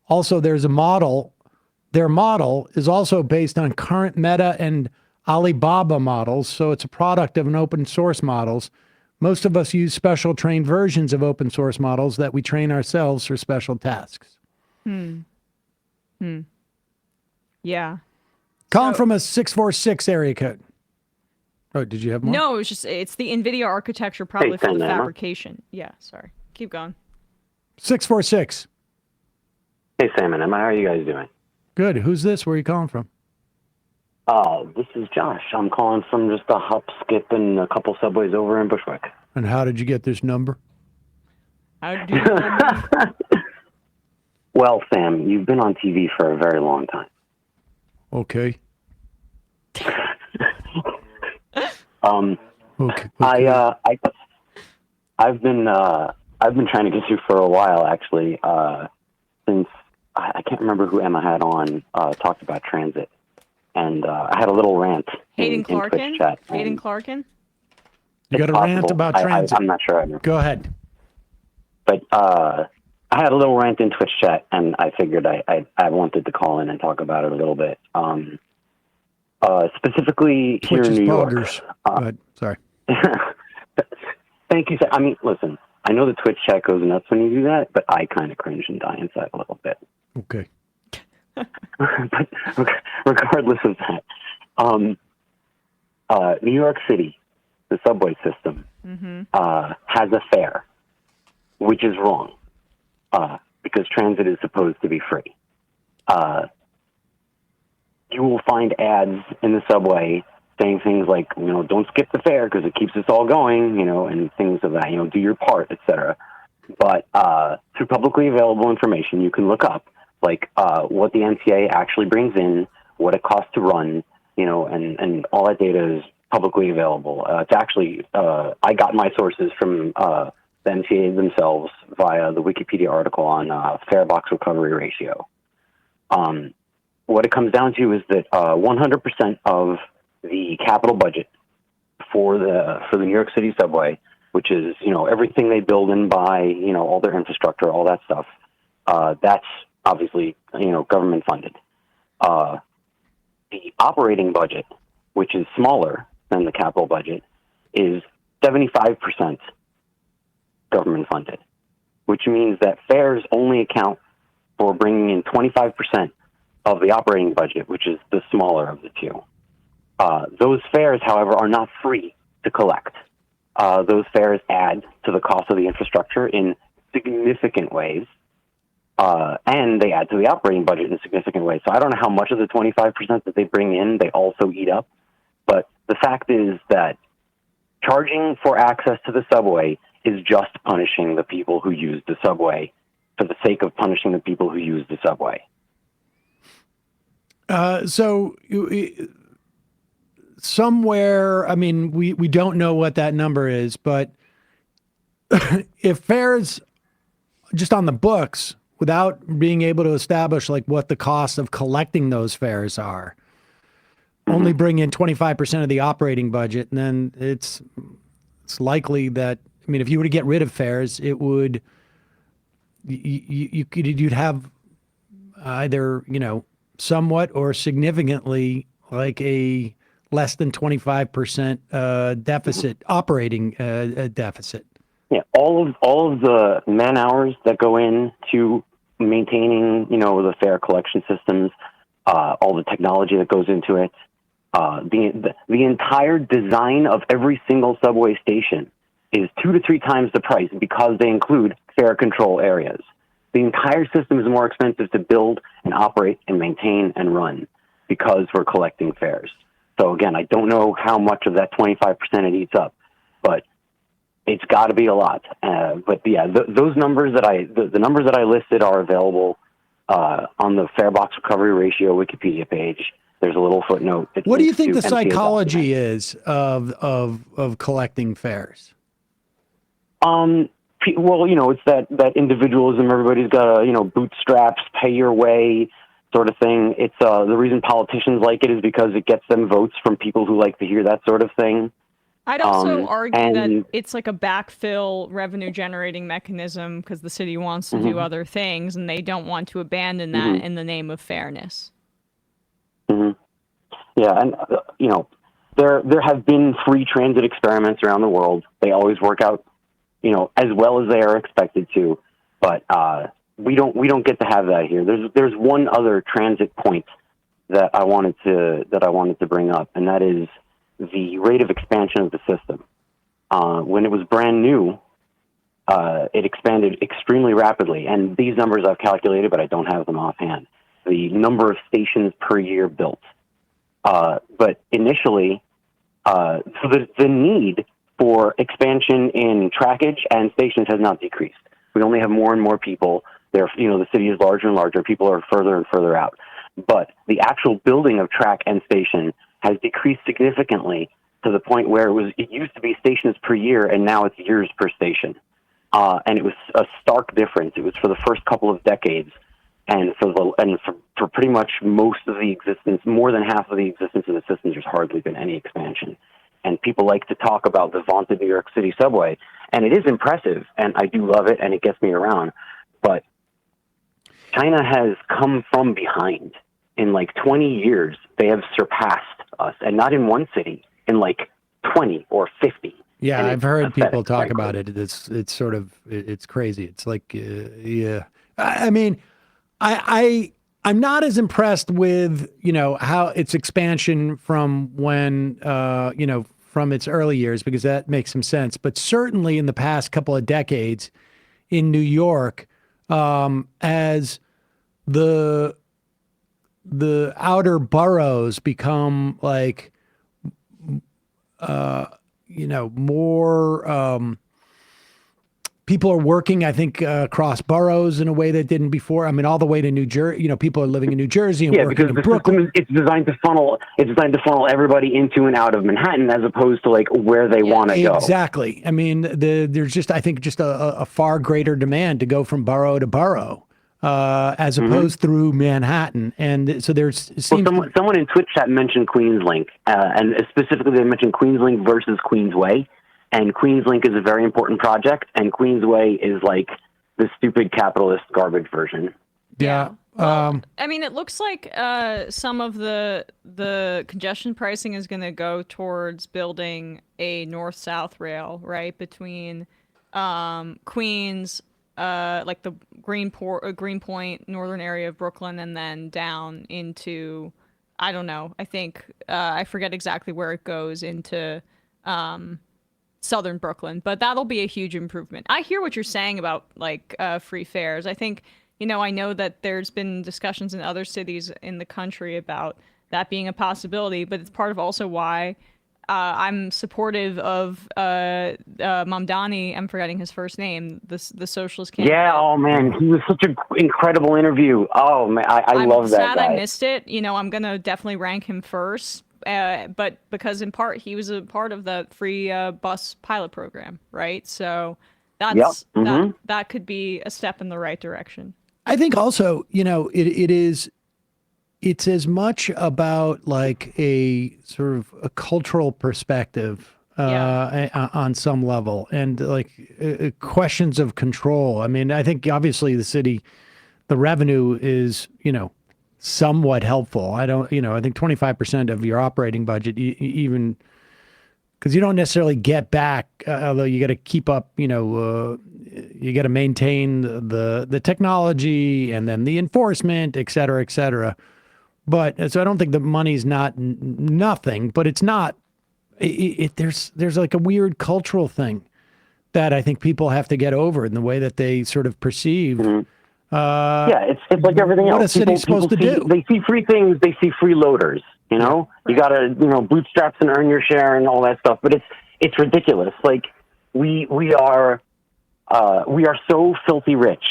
Also, there's a model. Their model is also based on current Meta and Alibaba models, so it's a product of an open source models. Most of us use special trained versions of open source models that we train ourselves for special tasks. Yeah. Calling from a 646 area code. Oh, did you have more? No, it's the NVIDIA architecture probably for the fabrication. Yeah, sorry. Keep going. 646. Hey, Sam and Emma, how are you guys doing? Good. Who's this? Where are you calling from? This is Josh. I'm calling from just a hop, skip, and a couple subways over in Bushwick. And how did you get this number? How do you know me? Well, Sam, you've been on TV for a very long time. Okay. Okay. I've been trying to get you for a while, actually, since I can't remember who Emma had on talked about transit, and I had a little rant in Twitch chat. Hayden Clarkin? You got a rant about transit? I'm not sure. Go ahead. But I had a little rant in Twitch chat, and I figured I wanted to call in and talk about it a little bit. Specifically Twitch here in New York. Go ahead. Sorry. Thank you. I mean, listen, I know the Twitch chat goes nuts when you do that, but I kind of cringe and die inside a little bit. Okay. But regardless of that, New York City, the subway system, has a fare, which is wrong, because transit is supposed to be free. You will find ads in the subway saying things like, don't skip the fare because it keeps us all going, and things of that, do your part, etc. But through publicly available information, you can look up what the MTA actually brings in, what it costs to run, and all that data is publicly available. It's actually, I got my sources from the MTA themselves via the Wikipedia article on fare box recovery ratio. What it comes down to is that 100% of the capital budget for the New York City subway, which is everything they build and buy, all their infrastructure, all that stuff, that's obviously government funded. The operating budget, which is smaller than the capital budget, is 75% government funded, which means that fares only account for bringing in 25% of the operating budget, which is the smaller of the two. Those fares, however, are not free to collect. Those fares add to the cost of the infrastructure in significant ways, and they add to the operating budget in significant ways. So I don't know how much of the 25% that they bring in they also eat up, but the fact is that charging for access to the subway is just punishing the people who use the subway for the sake of punishing the people who use the subway. So somewhere, I mean, we don't know what that number is, but if fares just on the books, without being able to establish what the cost of collecting those fares are, only bring in 25% of the operating budget, and then it's likely that, I mean, if you were to get rid of fares, it would, you'd have either, somewhat or significantly a less than 25% deficit, operating deficit. Yeah, all of the man hours that go into maintaining, the fare collection systems, all the technology that goes into it, the entire design of every single subway station is 2 to 3 times the price because they include fare control areas. The entire system is more expensive to build and operate and maintain and run because we're collecting fares. So again, I don't know how much of that 25% it eats up, but it's got to be a lot. But yeah, those numbers the numbers that I listed are available on the fare box recovery ratio Wikipedia page. There's a little footnote. What do you think the psychology is of collecting fares? Well, it's that individualism. Everybody's got to, bootstraps, pay your way sort of thing. It's the reason politicians like it is because it gets them votes from people who like to hear that sort of thing. I'd also argue that and it's like a backfill revenue generating mechanism because the city wants to do other things and they don't want to abandon that in the name of fairness. Yeah, and there have been free transit experiments around the world. They always work out, as well as they are expected to. But we don't get to have that here. There's one other transit point that I wanted to bring up, and that is the rate of expansion of the system. When it was brand new, it expanded extremely rapidly, and these numbers I've calculated, but I don't have them offhand. The number of stations per year built. But initially, so the need for expansion in trackage and stations has not decreased. We only have more and more people. The city is larger and larger. People are further and further out. But the actual building of track and station has decreased significantly to the point where it used to be stations per year, and now it's years per station. And it was a stark difference. It was for the first couple of decades. And for pretty much most of the existence, more than half of the existence of the system, there's hardly been any expansion. And people like to talk about the vaunted New York City subway, and it is impressive, and I do love it, and it gets me around. But China has come from behind. In like 20 years, they have surpassed us, and not in one city, in like 20 or 50. Yeah, And I've it's heard people pathetic, talk frankly. about it. It's sort of it's crazy. It's like yeah. I mean, I'm not as impressed with how its expansion from when from its early years, because that makes some sense. But certainly in the past couple of decades in New York, as the outer boroughs become like more people are working, I think, across boroughs in a way that didn't before. I mean, all the way to New Jersey. People are living in New Jersey and working because in the Brooklyn. system it's designed to funnel everybody into and out of Manhattan as opposed to like where they want to go. Exactly. I mean, there's just, I think, just a far greater demand to go from borough to borough as opposed through Manhattan. And so Someone in Twitch chat mentioned Queenslink, and specifically they mentioned Queenslink versus Queensway. And Queenslink is a very important project, and Queensway is like the stupid capitalist garbage version. Yeah. Well, I mean, it looks like some of the congestion pricing is going to go towards building a north-south rail, right, between Queens, like the Greenpoint, northern area of Brooklyn, and then down into, I don't know, I think, I forget exactly where it goes into southern Brooklyn, but that'll be a huge improvement. I hear what you're saying about like free fares. I think, I know that there's been discussions in other cities in the country about that being a possibility, but it's part of also why I'm supportive of Mamdani. I'm forgetting his first name, the socialist candidate. Yeah, oh man, he was such an incredible interview. Oh man, I love that guy. I'm sad I missed it. I'm gonna definitely rank him first. But because in part he was a part of the free bus pilot program, right? So that's that could be a step in the right direction. I think also, it's as much about like a sort of a cultural perspective on some level, and like questions of control. I mean, I think obviously the revenue is, somewhat helpful. I think 25% of your operating budget, even because you don't necessarily get back, although you got to keep up, you got to maintain the technology and then the enforcement, et cetera, et cetera. But so I don't think the money's not nothing, but it's not, there's like a weird cultural thing that I think people have to get over in the way that they sort of perceive. It's like everything else. What a city's supposed to do. They see free things. They see freeloaders. You got to bootstraps and earn your share and all that stuff. But it's ridiculous. Like we are so filthy rich.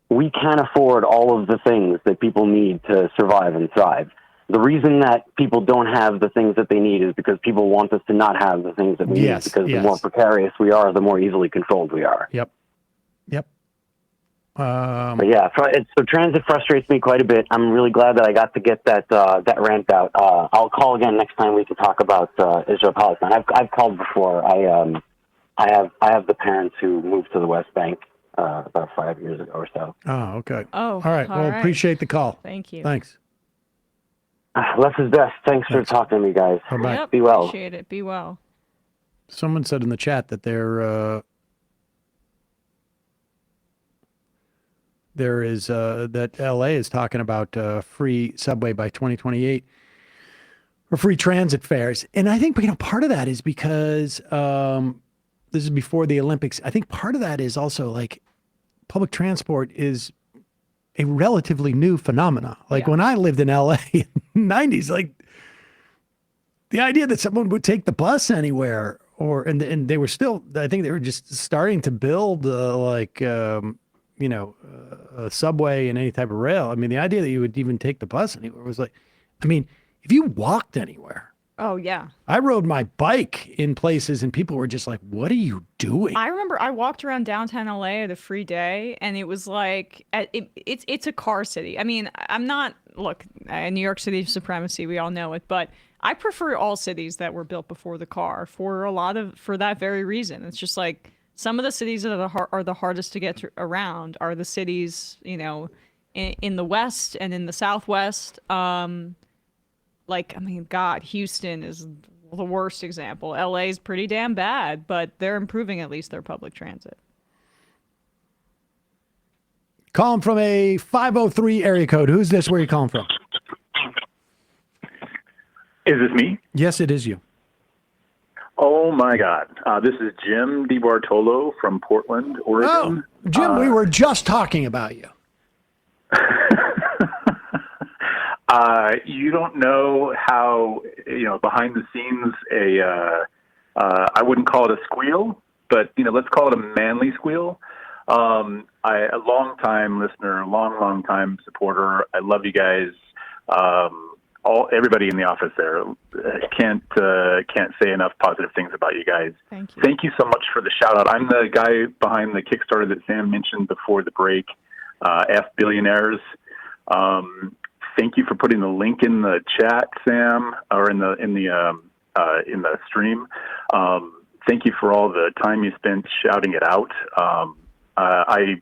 We can't afford all of the things that people need to survive and thrive. the reason that people don't have the things that they need is because people want us to not have the things that we need. Because the more precarious we are, the more easily controlled we are. Yep. But yeah, so transit frustrates me quite a bit. I'm really glad that I got to get that rant out. I'll call again next time we can talk about Israel Palestine. I've called before. I have the parents who moved to the West Bank about 5 years ago or so. Oh, okay. Oh, all right. Well, right. appreciate the call. Thank you. Thanks. Less is best. Thanks for talking to me, guys. Bye-bye. Yep, Be well. Appreciate it. Be well. Someone said in the chat that there is that LA is talking about free subway by 2028 or free transit fares. And I think, part of that is because this is before the Olympics. I think part of that is also like public transport is a relatively new phenomenon. Like when I lived in LA in the 90s, like the idea that someone would take the bus anywhere and they were still, I think they were just starting to build a subway and any type of rail. I mean, the idea that you would even take the bus anywhere was like, if you walked anywhere. Oh, yeah. I rode my bike in places and people were just like, what are you doing? I remember I walked around downtown LA at a free day and it was like, it's a car city. I mean, New York City supremacy, we all know it, but I prefer all cities that were built before the car for that very reason. It's just like some of the cities that are the hardest to get around are the cities, in the West and in the Southwest. Houston is the worst example. LA is pretty damn bad, but they're improving at least their public transit. Calling from a 503 area code. Who's this? Where are you calling from? Is this me? Yes, it is you. Oh, my God. This is Jim DiBartolo from Portland, Oregon. Oh, Jim, we were just talking about you. You don't know how, behind the scenes, I wouldn't call it a squeal, but, let's call it a manly squeal. A long-time listener, long-time supporter. I love you guys. Everybody in the office there can't say enough positive things about you guys. Thank you. Thank you so much for the shout out. I'm the guy behind the Kickstarter that Sam mentioned before the break, F Billionaires. Thank you for putting the link in the chat, Sam, or in the stream. Thank you for all the time you spent shouting it out. I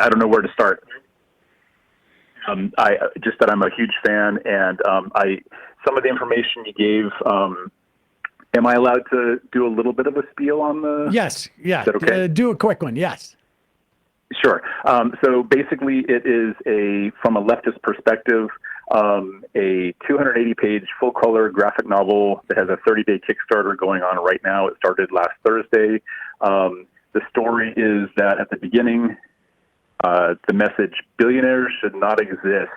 don't know where to start. I'm a huge fan, and some of the information you gave. Am I allowed to do a little bit of a spiel on the? Yes. Yeah. Is that okay? Do a quick one. Yes. Sure. So basically, it is from a leftist perspective, a 280-page full-color graphic novel that has a 30-day Kickstarter going on right now. It started last Thursday. The story is that at the beginning, the message, billionaires should not exist,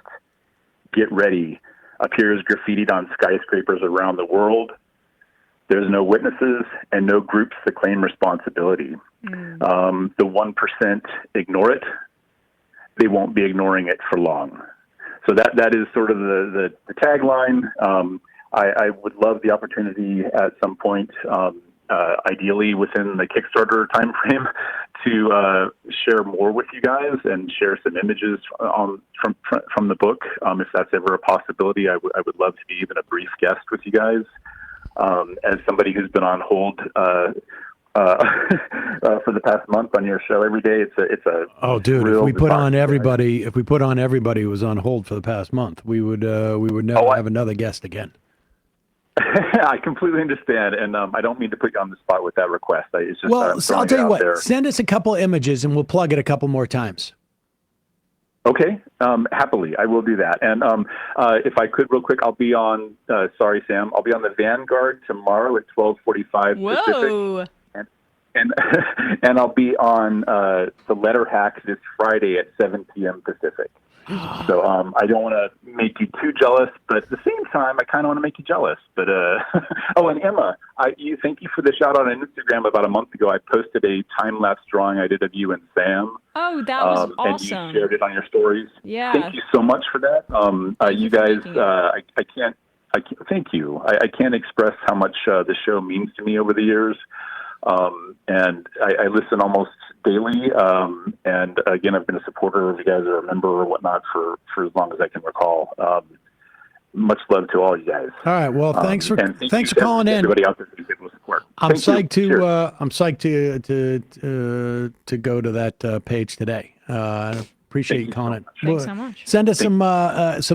get ready, appears graffitied on skyscrapers around the world. There's no witnesses and no groups that claim responsibility. The 1% ignore it. They won't be ignoring it for long. So that is sort of the tagline. I would love the opportunity at some point, ideally within the Kickstarter timeframe, to share more with you guys and share some images from the book. If that's ever a possibility, I would love to be even a brief guest with you guys. As somebody who's been on hold for the past month on your show every day, it's a oh, dude! If we put on everybody who was on hold for the past month, we would never have another guest again. I completely understand, and I don't mean to put you on the spot with that request. It's just I'll tell you what. Send us a couple images, and we'll plug it a couple more times. Okay, happily, I will do that. And if I could, real quick, I'll be on. Sorry, Sam. I'll be on the Vanguard tomorrow at 12:45 Pacific. And I'll be on the Letter Hack this Friday at 7 p.m. Pacific. So I don't want to make you too jealous, but at the same time, I kind of want to make you jealous. But oh, and Emma, thank you for the shout out on Instagram. About a month ago, I posted a time lapse drawing I did of you and Sam. Oh, that was awesome. And you shared it on your stories. Yeah. Thank you so much for that. You guys, I can't. Thank you. I can't express how much the show means to me over the years. And I listen almost daily. And again, I've been a supporter of you guys or a member or whatnot for as long as I can recall. Much love to all you guys. All right. Well, thanks for calling in. Everybody out there for the support. I'm psyched to go to that page today. Appreciate you calling in. Thanks so much. Send us some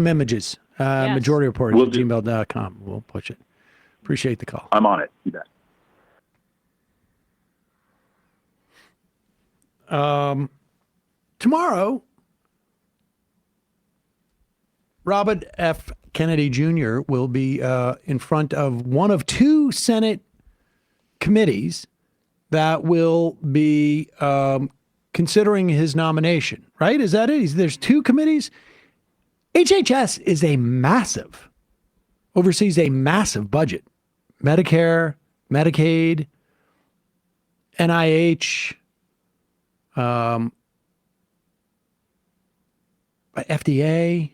images. MajorityReporters@gmail.com. We'll push it. Appreciate the call. I'm on it. You bet. Tomorrow, Robert F. Kennedy Jr. will be in front of one of two Senate committees that will be considering his nomination, right? Is that it? There's two committees. HHS is oversees a massive budget. Medicare, Medicaid, NIH, FDA.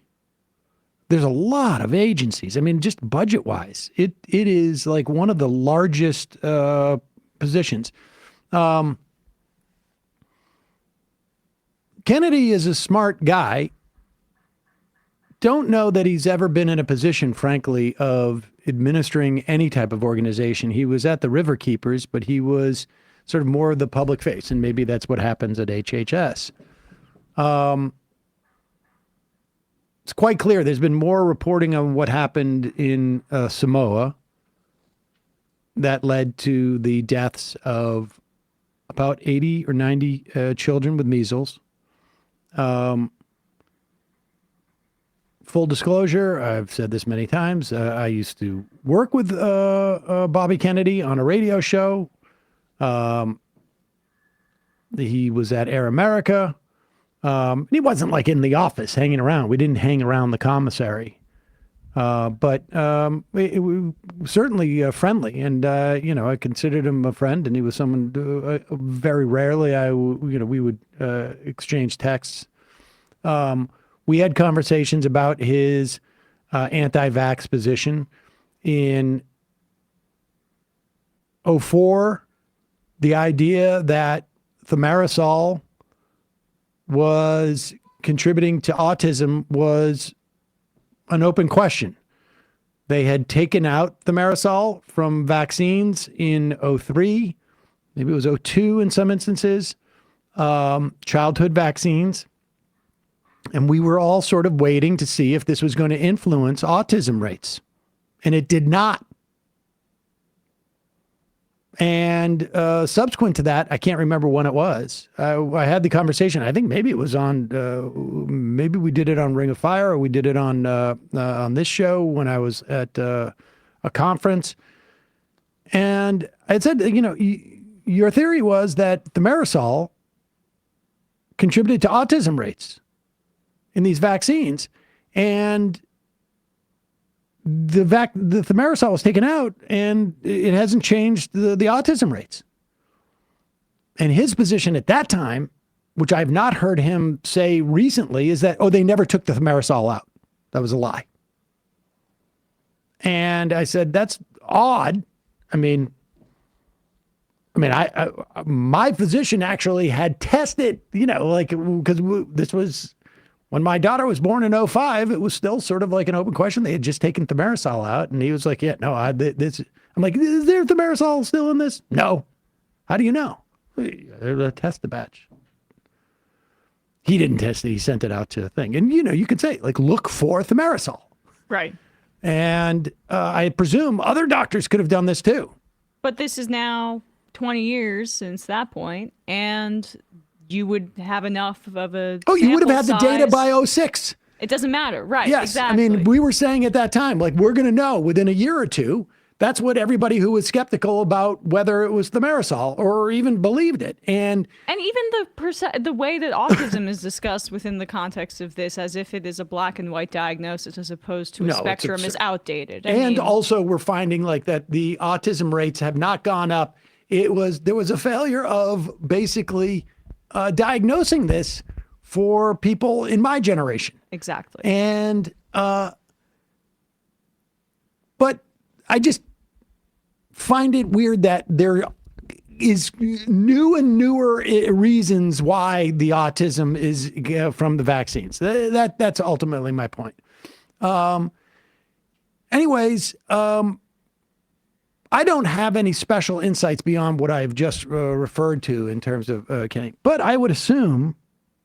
There's a lot of agencies. I mean, just budget-wise, it is like one of the largest positions. Kennedy is a smart guy. Don't know that he's ever been in a position, frankly, of administering any type of organization. He was at the River Keepers, but he was sort of more of the public face, and maybe that's what happens at HHS. It's quite clear there's been more reporting on what happened in Samoa that led to the deaths of about 80 or 90 children with measles. Full disclosure, I've said this many times. I used to work with Bobby Kennedy on a radio show. He was at Air America. He wasn't like in the office hanging around. We didn't hang around the commissary. But we certainly friendly. And, I considered him a friend, and he was someone very rarely we would exchange texts. We had conversations about his anti-vax position. In 2004, the idea that thimerosal was contributing to autism was an open question. They had taken out thimerosal from vaccines in 2003, maybe it was 2002 in some instances, childhood vaccines. And we were all sort of waiting to see if this was going to influence autism rates. And it did not. And subsequent to that, I can't remember when it was. I had the conversation. I think maybe it was on, maybe we did it on Ring of Fire, or we did it on this show when I was at a conference. And I said, your theory was that thimerosal contributed to autism rates in these vaccines, and the thimerosal was taken out, and it hasn't changed the autism rates. And his position at that time, which I've not heard him say recently, is that, they never took the thimerosal out. That was a lie. And I said, that's odd. My physician actually had tested, because this was when my daughter was born in 2005, it was still sort of like an open question. They had just taken thimerosal out, and he was like, I'm like, is there thimerosal still in this? No. How do you know? Test the batch. He didn't test it. He sent it out to a thing. And, you could say, look for thimerosal. Right. And I presume other doctors could have done this too. But this is now 20 years since that point, and you would have enough of a you would have had sample the data size. by 2006. It doesn't matter. Right. Yes. Exactly. We were saying at that time, we're going to know within a year or two That's what everybody who was skeptical about whether it was thimerosal or even believed it. And even the way that autism is discussed within the context of this, as if it is a black and white diagnosis as opposed to a spectrum, is outdated. Also, we're finding like that the autism rates have not gone up. There was a failure of basically diagnosing this for people in my generation. Exactly. And but I just find it weird that there is new and newer reasons why the autism is from the vaccines. That's ultimately my point. Anyways, I don't have any special insights beyond what I've just referred to in terms of Kenny, but I would assume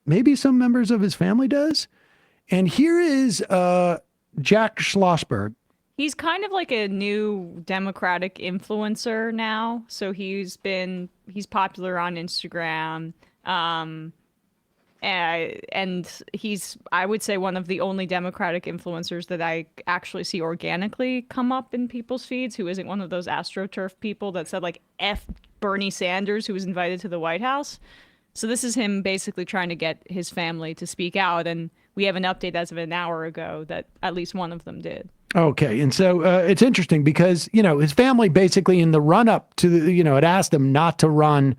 maybe some members of his family does. And here is Jack Schlossberg. He's kind of like a new Democratic influencer now. So he's popular on Instagram. And he's, I would say, one of the only Democratic influencers that I actually see organically come up in people's feeds, who isn't one of those AstroTurf people that said like F Bernie Sanders, who was invited to the White House. So this is him basically trying to get his family to speak out. And we have an update as of an hour ago that at least one of them did. Okay. And so it's interesting because, his family basically in the run up to, had asked him not to run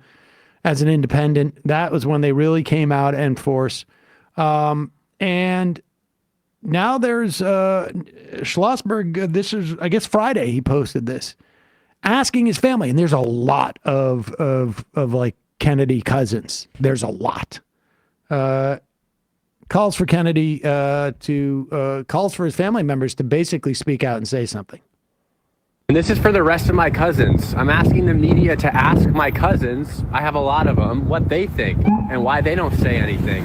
as an independent. That was when they really came out en force. And now there's Schlossberg. This is, I guess, Friday he posted this, asking his family. And there's a lot of like Kennedy cousins. There's a lot. Calls for Kennedy calls for his family members to basically speak out and say something. And this is for the rest of my cousins. I'm asking the media to ask my cousins, I have a lot of them, what they think and why they don't say anything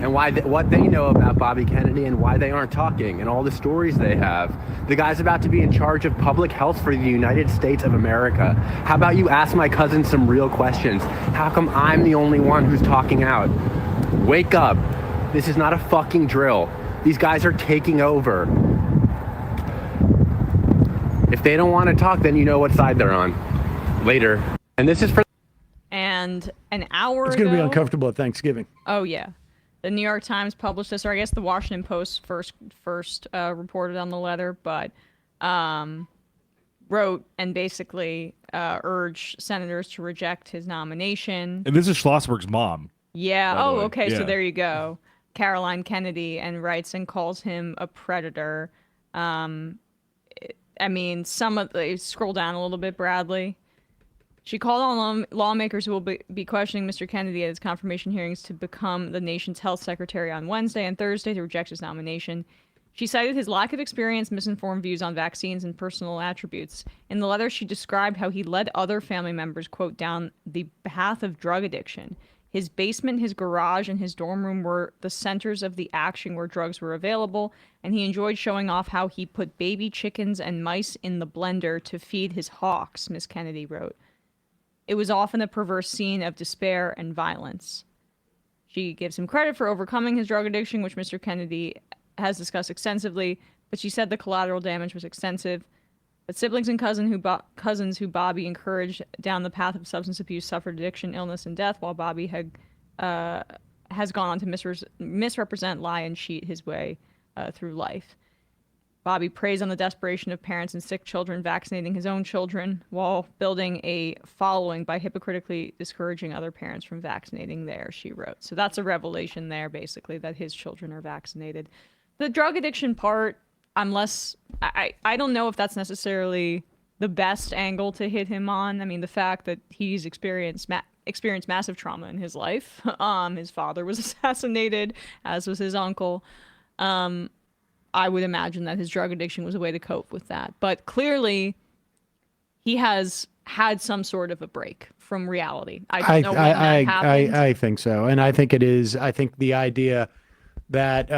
and what they know about Bobby Kennedy and why they aren't talking and all the stories they have. The guy's about to be in charge of public health for the United States of America. How about you ask my cousins some real questions? How come I'm the only one who's talking out? Wake up. This is not a fucking drill. These guys are taking over. If they don't want to talk, then you know what side they're on. Later. And this is for... And an hour It's going to be uncomfortable at Thanksgiving. Oh, yeah. The New York Times published this, or I guess the Washington Post first reported on the letter, but wrote and basically urged senators to reject his nomination. And this is Schlossberg's mom. Yeah. Oh, okay. Yeah. So there you go. Caroline Kennedy, and writes and calls him a predator. I mean, scroll down a little bit, Bradley. She called on lawmakers who will be questioning Mr. Kennedy at his confirmation hearings to become the nation's health secretary on Wednesday and Thursday to reject his nomination. She cited his lack of experience, misinformed views on vaccines, and personal attributes. In the letter, she described how he led other family members, quote, down the path of drug addiction. His basement, his garage, and his dorm room were the centers of the action where drugs were available, and he enjoyed showing off how he put baby chickens and mice in the blender to feed his hawks, Miss Kennedy wrote. It was often a perverse scene of despair and violence. She gives him credit for overcoming his drug addiction, which Mr. Kennedy has discussed extensively, but she said the collateral damage was extensive. But siblings and cousins who Bobby encouraged down the path of substance abuse suffered addiction, illness, and death, while Bobby has gone on to misrepresent, lie, and cheat his way through life. Bobby preys on the desperation of parents and sick children vaccinating his own children while building a following by hypocritically discouraging other parents from vaccinating theirs, she wrote. So that's a revelation there, basically, that his children are vaccinated. The drug addiction part, I don't know if that's necessarily the best angle to hit him on. I mean, the fact that he's experienced massive trauma in his life. His father was assassinated, as was his uncle. I would imagine that his drug addiction was a way to cope with that. But clearly, he has had some sort of a break from reality. I don't know when that happened. I think so. And I think it is. I think the idea that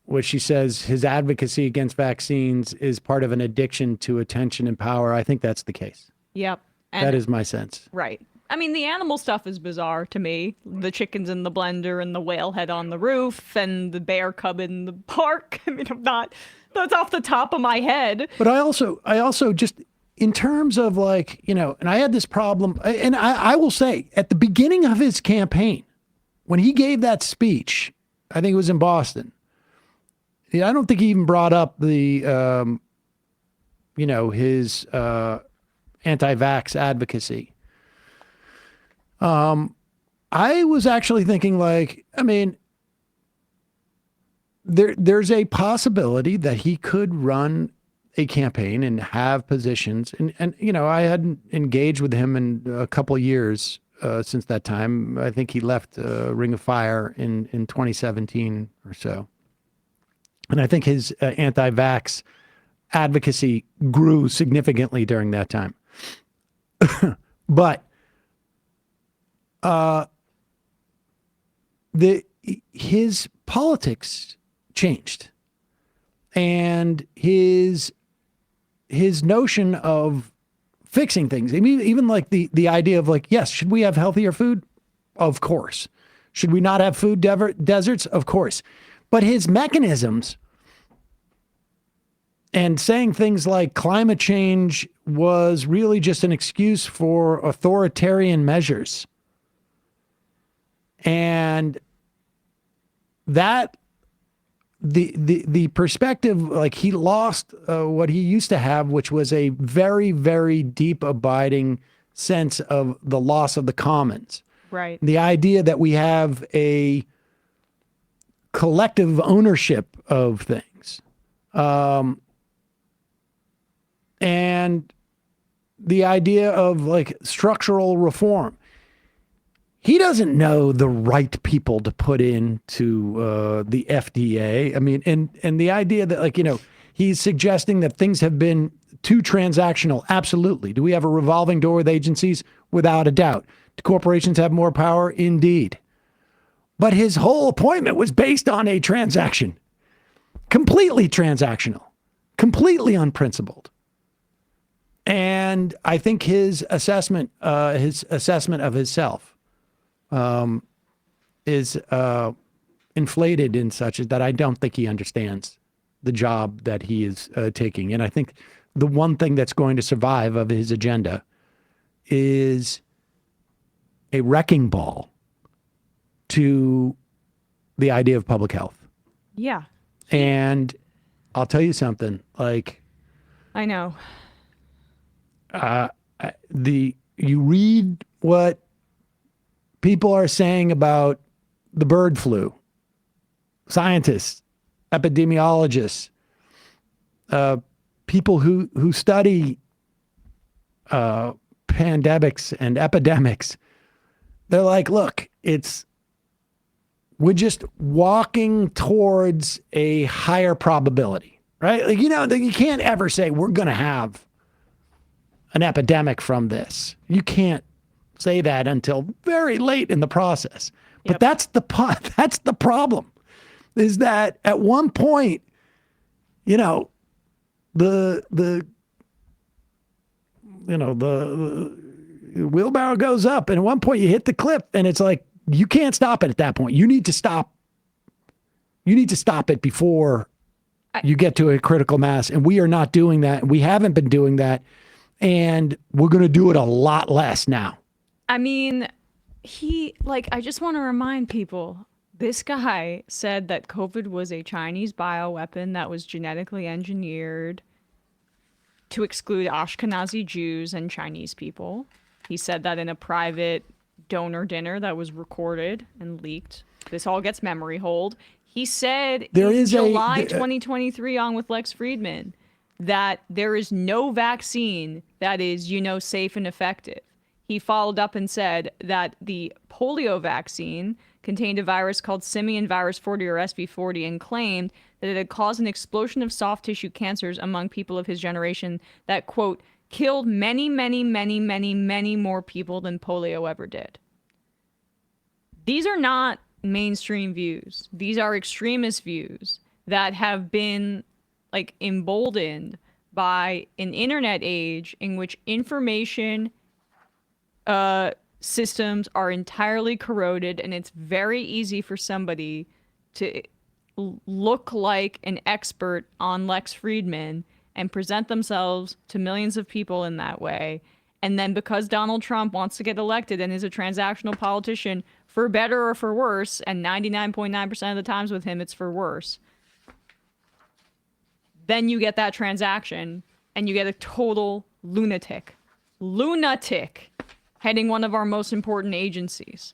what she says, his advocacy against vaccines is part of an addiction to attention and power. I think that's the case. Yep. That is my sense. Right. I mean, the animal stuff is bizarre to me. The chickens in the blender and the whale head on the roof and the bear cub in the park. I mean, that's off the top of my head. But I also just, in terms of like, you know, and I had this problem, and I will say at the beginning of his campaign, when he gave that speech, I think it was in Boston, I don't think he even brought up the, you know, his anti-vax advocacy. I was actually thinking like, I mean, there's a possibility that he could run a campaign and have positions. And you know, I hadn't engaged with him in a couple of years since that time. I think he left Ring of Fire in 2017 or so. And I think his anti-vax advocacy grew significantly during that time. But his politics changed, and his notion of fixing things, I mean, even like the idea of like, yes, should we have healthier food? Of course. Should we not have food deserts? Of course. But his mechanisms and saying things like climate change was really just an excuse for authoritarian measures. And that the perspective, like he lost what he used to have, which was a very, very deep abiding sense of the loss of the commons. Right. The idea that we have a collective ownership of things. And the idea of like structural reform. He doesn't know the right people to put into the FDA. I mean, and the idea that like, you know, he's suggesting that things have been too transactional. Absolutely. Do we have a revolving door with agencies? Without a doubt. Do corporations have more power? Indeed. But his whole appointment was based on a transaction. Completely transactional. Completely unprincipled. And I think his assessment of himself is inflated in such that I don't think he understands the job that he is taking. And I think the one thing that's going to survive of his agenda is a wrecking ball to the idea of public health. Yeah. And I'll tell you something, like, I know. You read what people are saying about the bird flu, scientists, epidemiologists, people who study pandemics and epidemics. They're like, look, we're just walking towards a higher probability, right? Like, you know, you can't ever say we're going to have an epidemic from this. You can't say that until very late in the process. But that's the problem, is that at one point, you know, the wheelbarrow goes up, and at one point you hit the cliff, and it's like you can't stop it at that point. You need to stop. You need to stop it before you get to a critical mass, and we are not doing that. We haven't been doing that, and we're going to do it a lot less now. I mean, I just want to remind people, this guy said that COVID was a Chinese bioweapon that was genetically engineered to exclude Ashkenazi Jews and Chinese people. He said that in a private donor dinner that was recorded and leaked. This all gets memory hold. He said in July 2023 on with Lex Friedman that there is no vaccine that is, safe and effective. He followed up and said that the polio vaccine contained a virus called simian virus 40 or SV40 and claimed that it had caused an explosion of soft tissue cancers among people of his generation that, quote, killed many, many, many, many, many more people than polio ever did. These are not mainstream views. These are extremist views that have been emboldened by an internet age in which information systems are entirely corroded, and it's very easy for somebody to look like an expert on Lex Friedman and present themselves to millions of people in that way. And then because Donald Trump wants to get elected and is a transactional politician, for better or for worse, and 99.9% of the times with him, it's for worse, then you get that transaction and you get a total lunatic heading one of our most important agencies.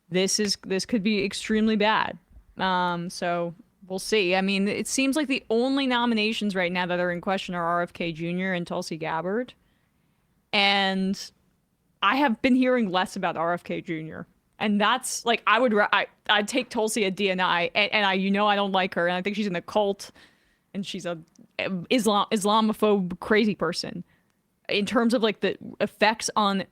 This could be extremely bad. So we'll see. I mean, it seems like the only nominations right now that are in question are RFK Jr. and Tulsi Gabbard. And I have been hearing less about RFK Jr. And that's like, I'd take Tulsi at DNI, and I don't like her, and I think she's in the cult, and she's a Islamophobe crazy person. In terms of like the effects on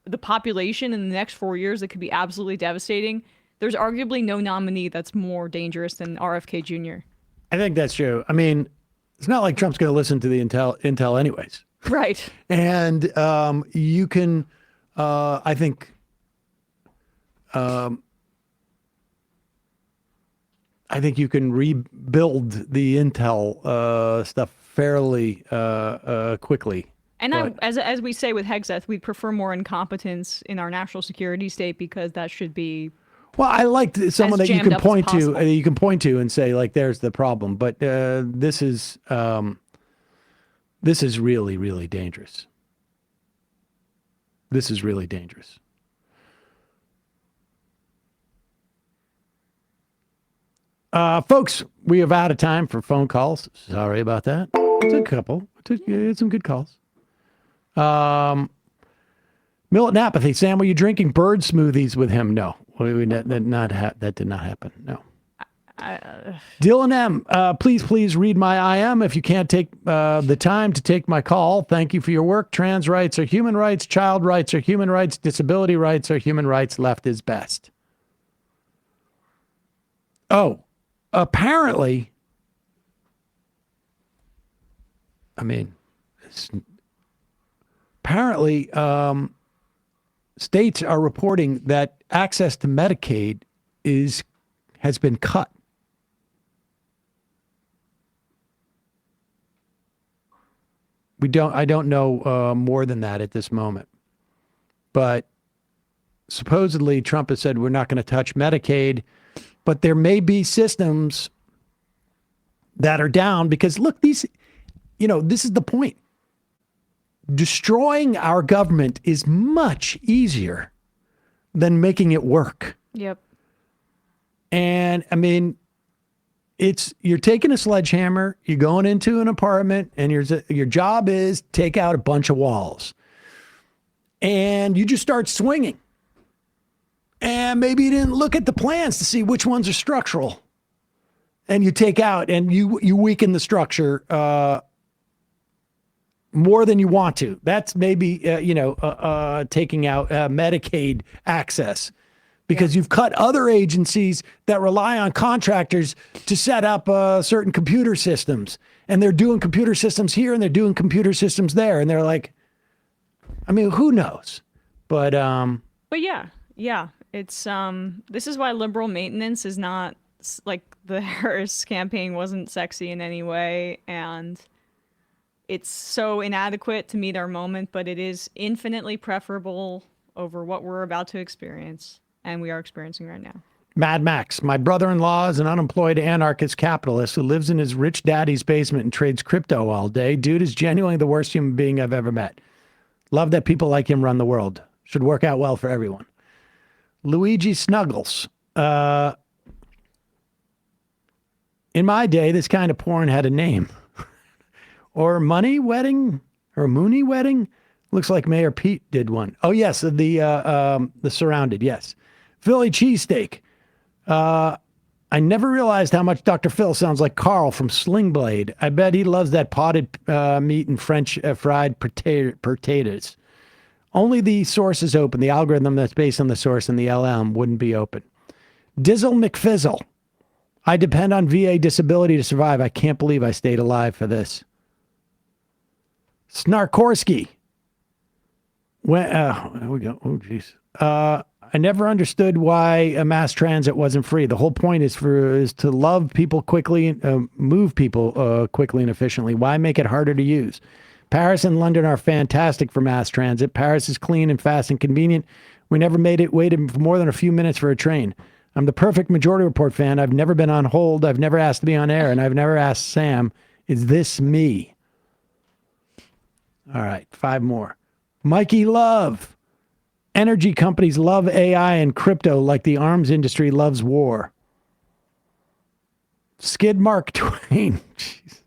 the population in the next 4 years, that could be absolutely devastating. There's arguably no nominee that's more dangerous than RFK Jr. I think that's true. I mean, it's not like Trump's going to listen to the intel anyways. Right. And you can, I think, you can rebuild the intel stuff fairly quickly. And as we say with Hegseth, we'd prefer more incompetence in our national security state, because that should be. Well, I like someone that you can point to. possible. You can point to and say, like, there's the problem. But this is really, really dangerous. This is really dangerous. Folks, we are out of time for phone calls. Sorry about that. It's a couple. It's some good calls. Militant apathy. Sam, were you drinking bird smoothies with him? No. That did not happen. No. Dylan M., please read my IM if you can't take the time to take my call. Thank you for your work. Trans rights are human rights. Child rights are human rights. Disability rights are human rights. Left is best. Oh, apparently, states are reporting that access to Medicaid has been cut. I don't know more than that at this moment. But supposedly Trump has said we're not going to touch Medicaid, but there may be systems that are down because look, this is the point. Destroying our government is much easier than making it work. Yep. And I mean, you're taking a sledgehammer, you're going into an apartment, and your job is take out a bunch of walls. And you just start swinging. And maybe you didn't look at the plans to see which ones are structural. And you take out and you weaken the structure more than you want to. That's maybe, taking out Medicaid access. Because you've cut other agencies that rely on contractors to set up certain computer systems. And they're doing computer systems here and they're doing computer systems there. And they're like, I mean, who knows? But yeah. It's this is why liberal maintenance is not like the Harris campaign wasn't sexy in any way. And it's so inadequate to meet our moment, but it is infinitely preferable over what we're about to experience. And we are experiencing right now. Mad Max, my brother-in-law is an unemployed anarchist capitalist who lives in his rich daddy's basement and trades crypto all day. Dude is genuinely the worst human being I've ever met. Love that people like him run the world. Should work out well for everyone. Luigi Snuggles. In my day, this kind of porn had a name. Or Money Wedding or Mooney Wedding. Looks like Mayor Pete did one. Oh, yes, the Surrounded, yes. Philly cheesesteak. I never realized how much Dr. Phil sounds like Carl from Sling Blade. I bet he loves that potted meat and French fried potatoes. Only the source is open. The algorithm that's based on the source and the LM wouldn't be open. Dizzle McFizzle. I depend on VA disability to survive. I can't believe I stayed alive for this. Snarkorsky. There we go. Oh, jeez. I never understood why a mass transit wasn't free. The whole point is to love people quickly, move people quickly and efficiently. Why make it harder to use? Paris and London are fantastic for mass transit. Paris is clean and fast and convenient. We never waited for more than a few minutes for a train. I'm the perfect Majority Report fan. I've never been on hold. I've never asked to be on air, and I've never asked Sam, is this me? All right, 5 more. Mikey Love. Energy companies love AI and crypto like the arms industry loves war. Skid Mark Twain. Jeez.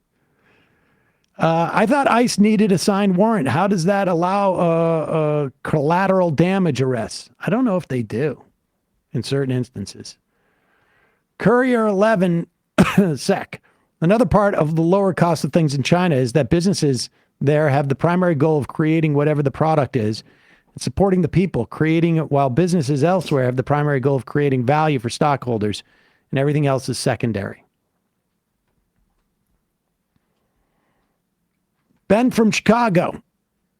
I thought ICE needed a signed warrant. How does that allow collateral damage arrests? I don't know if they do in certain instances. Courier 11 sec. Another part of the lower cost of things in China is that businesses there have the primary goal of creating whatever the product is and supporting the people, creating it, while businesses elsewhere have the primary goal of creating value for stockholders, and everything else is secondary. Ben from Chicago.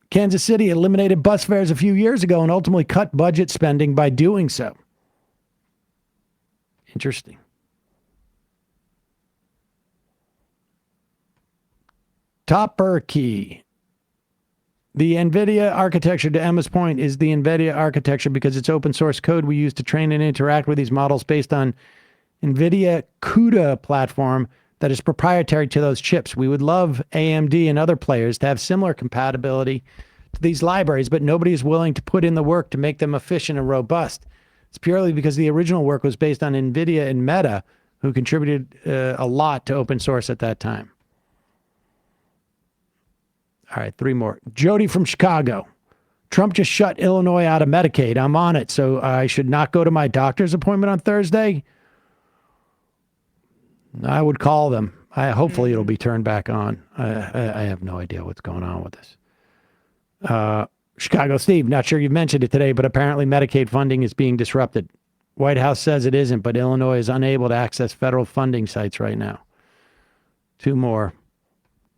Kansas City eliminated bus fares a few years ago and ultimately cut budget spending by doing so. Interesting. Topper Key. The NVIDIA architecture, to Emma's point, is the NVIDIA architecture because it's open source code we use to train and interact with these models based on NVIDIA CUDA platform that is proprietary to those chips. We would love AMD and other players to have similar compatibility to these libraries, but nobody is willing to put in the work to make them efficient and robust. It's purely because the original work was based on NVIDIA and Meta, who contributed a lot to open source at that time. All right, 3 more. Jody from Chicago. Trump just shut Illinois out of Medicaid. I'm on it, so I should not go to my doctor's appointment on Thursday? I would call them. Hopefully it'll be turned back on. I have no idea what's going on with this. Chicago Steve, not sure you've mentioned it today, but apparently Medicaid funding is being disrupted. White House says it isn't, but Illinois is unable to access federal funding sites right now. 2 more.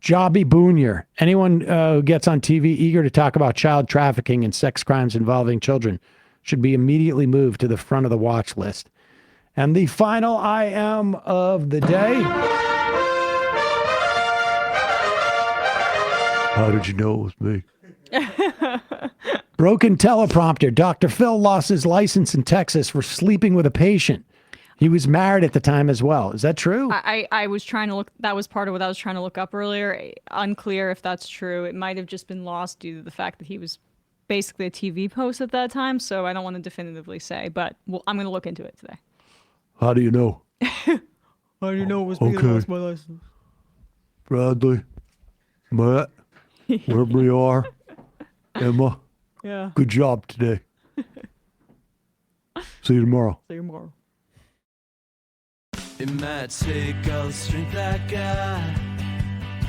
Jobby Boonier. Anyone who gets on TV eager to talk about child trafficking and sex crimes involving children should be immediately moved to the front of the watch list. And the final I am of the day. How did you know it was me? Broken teleprompter. Dr. Phil lost his license in Texas for sleeping with a patient. He was married at the time as well. Is that true? I was trying to look. That was part of what I was trying to look up earlier. Unclear if that's true. It might have just been lost due to the fact that he was basically a TV post at that time. So I don't want to definitively say, but I'm going to look into it today. How do you know? How do you know it was me that lost my license? Bradley, Matt, wherever you are, Emma. Yeah. Good job today. See you tomorrow. See you tomorrow. It might take all the strength I got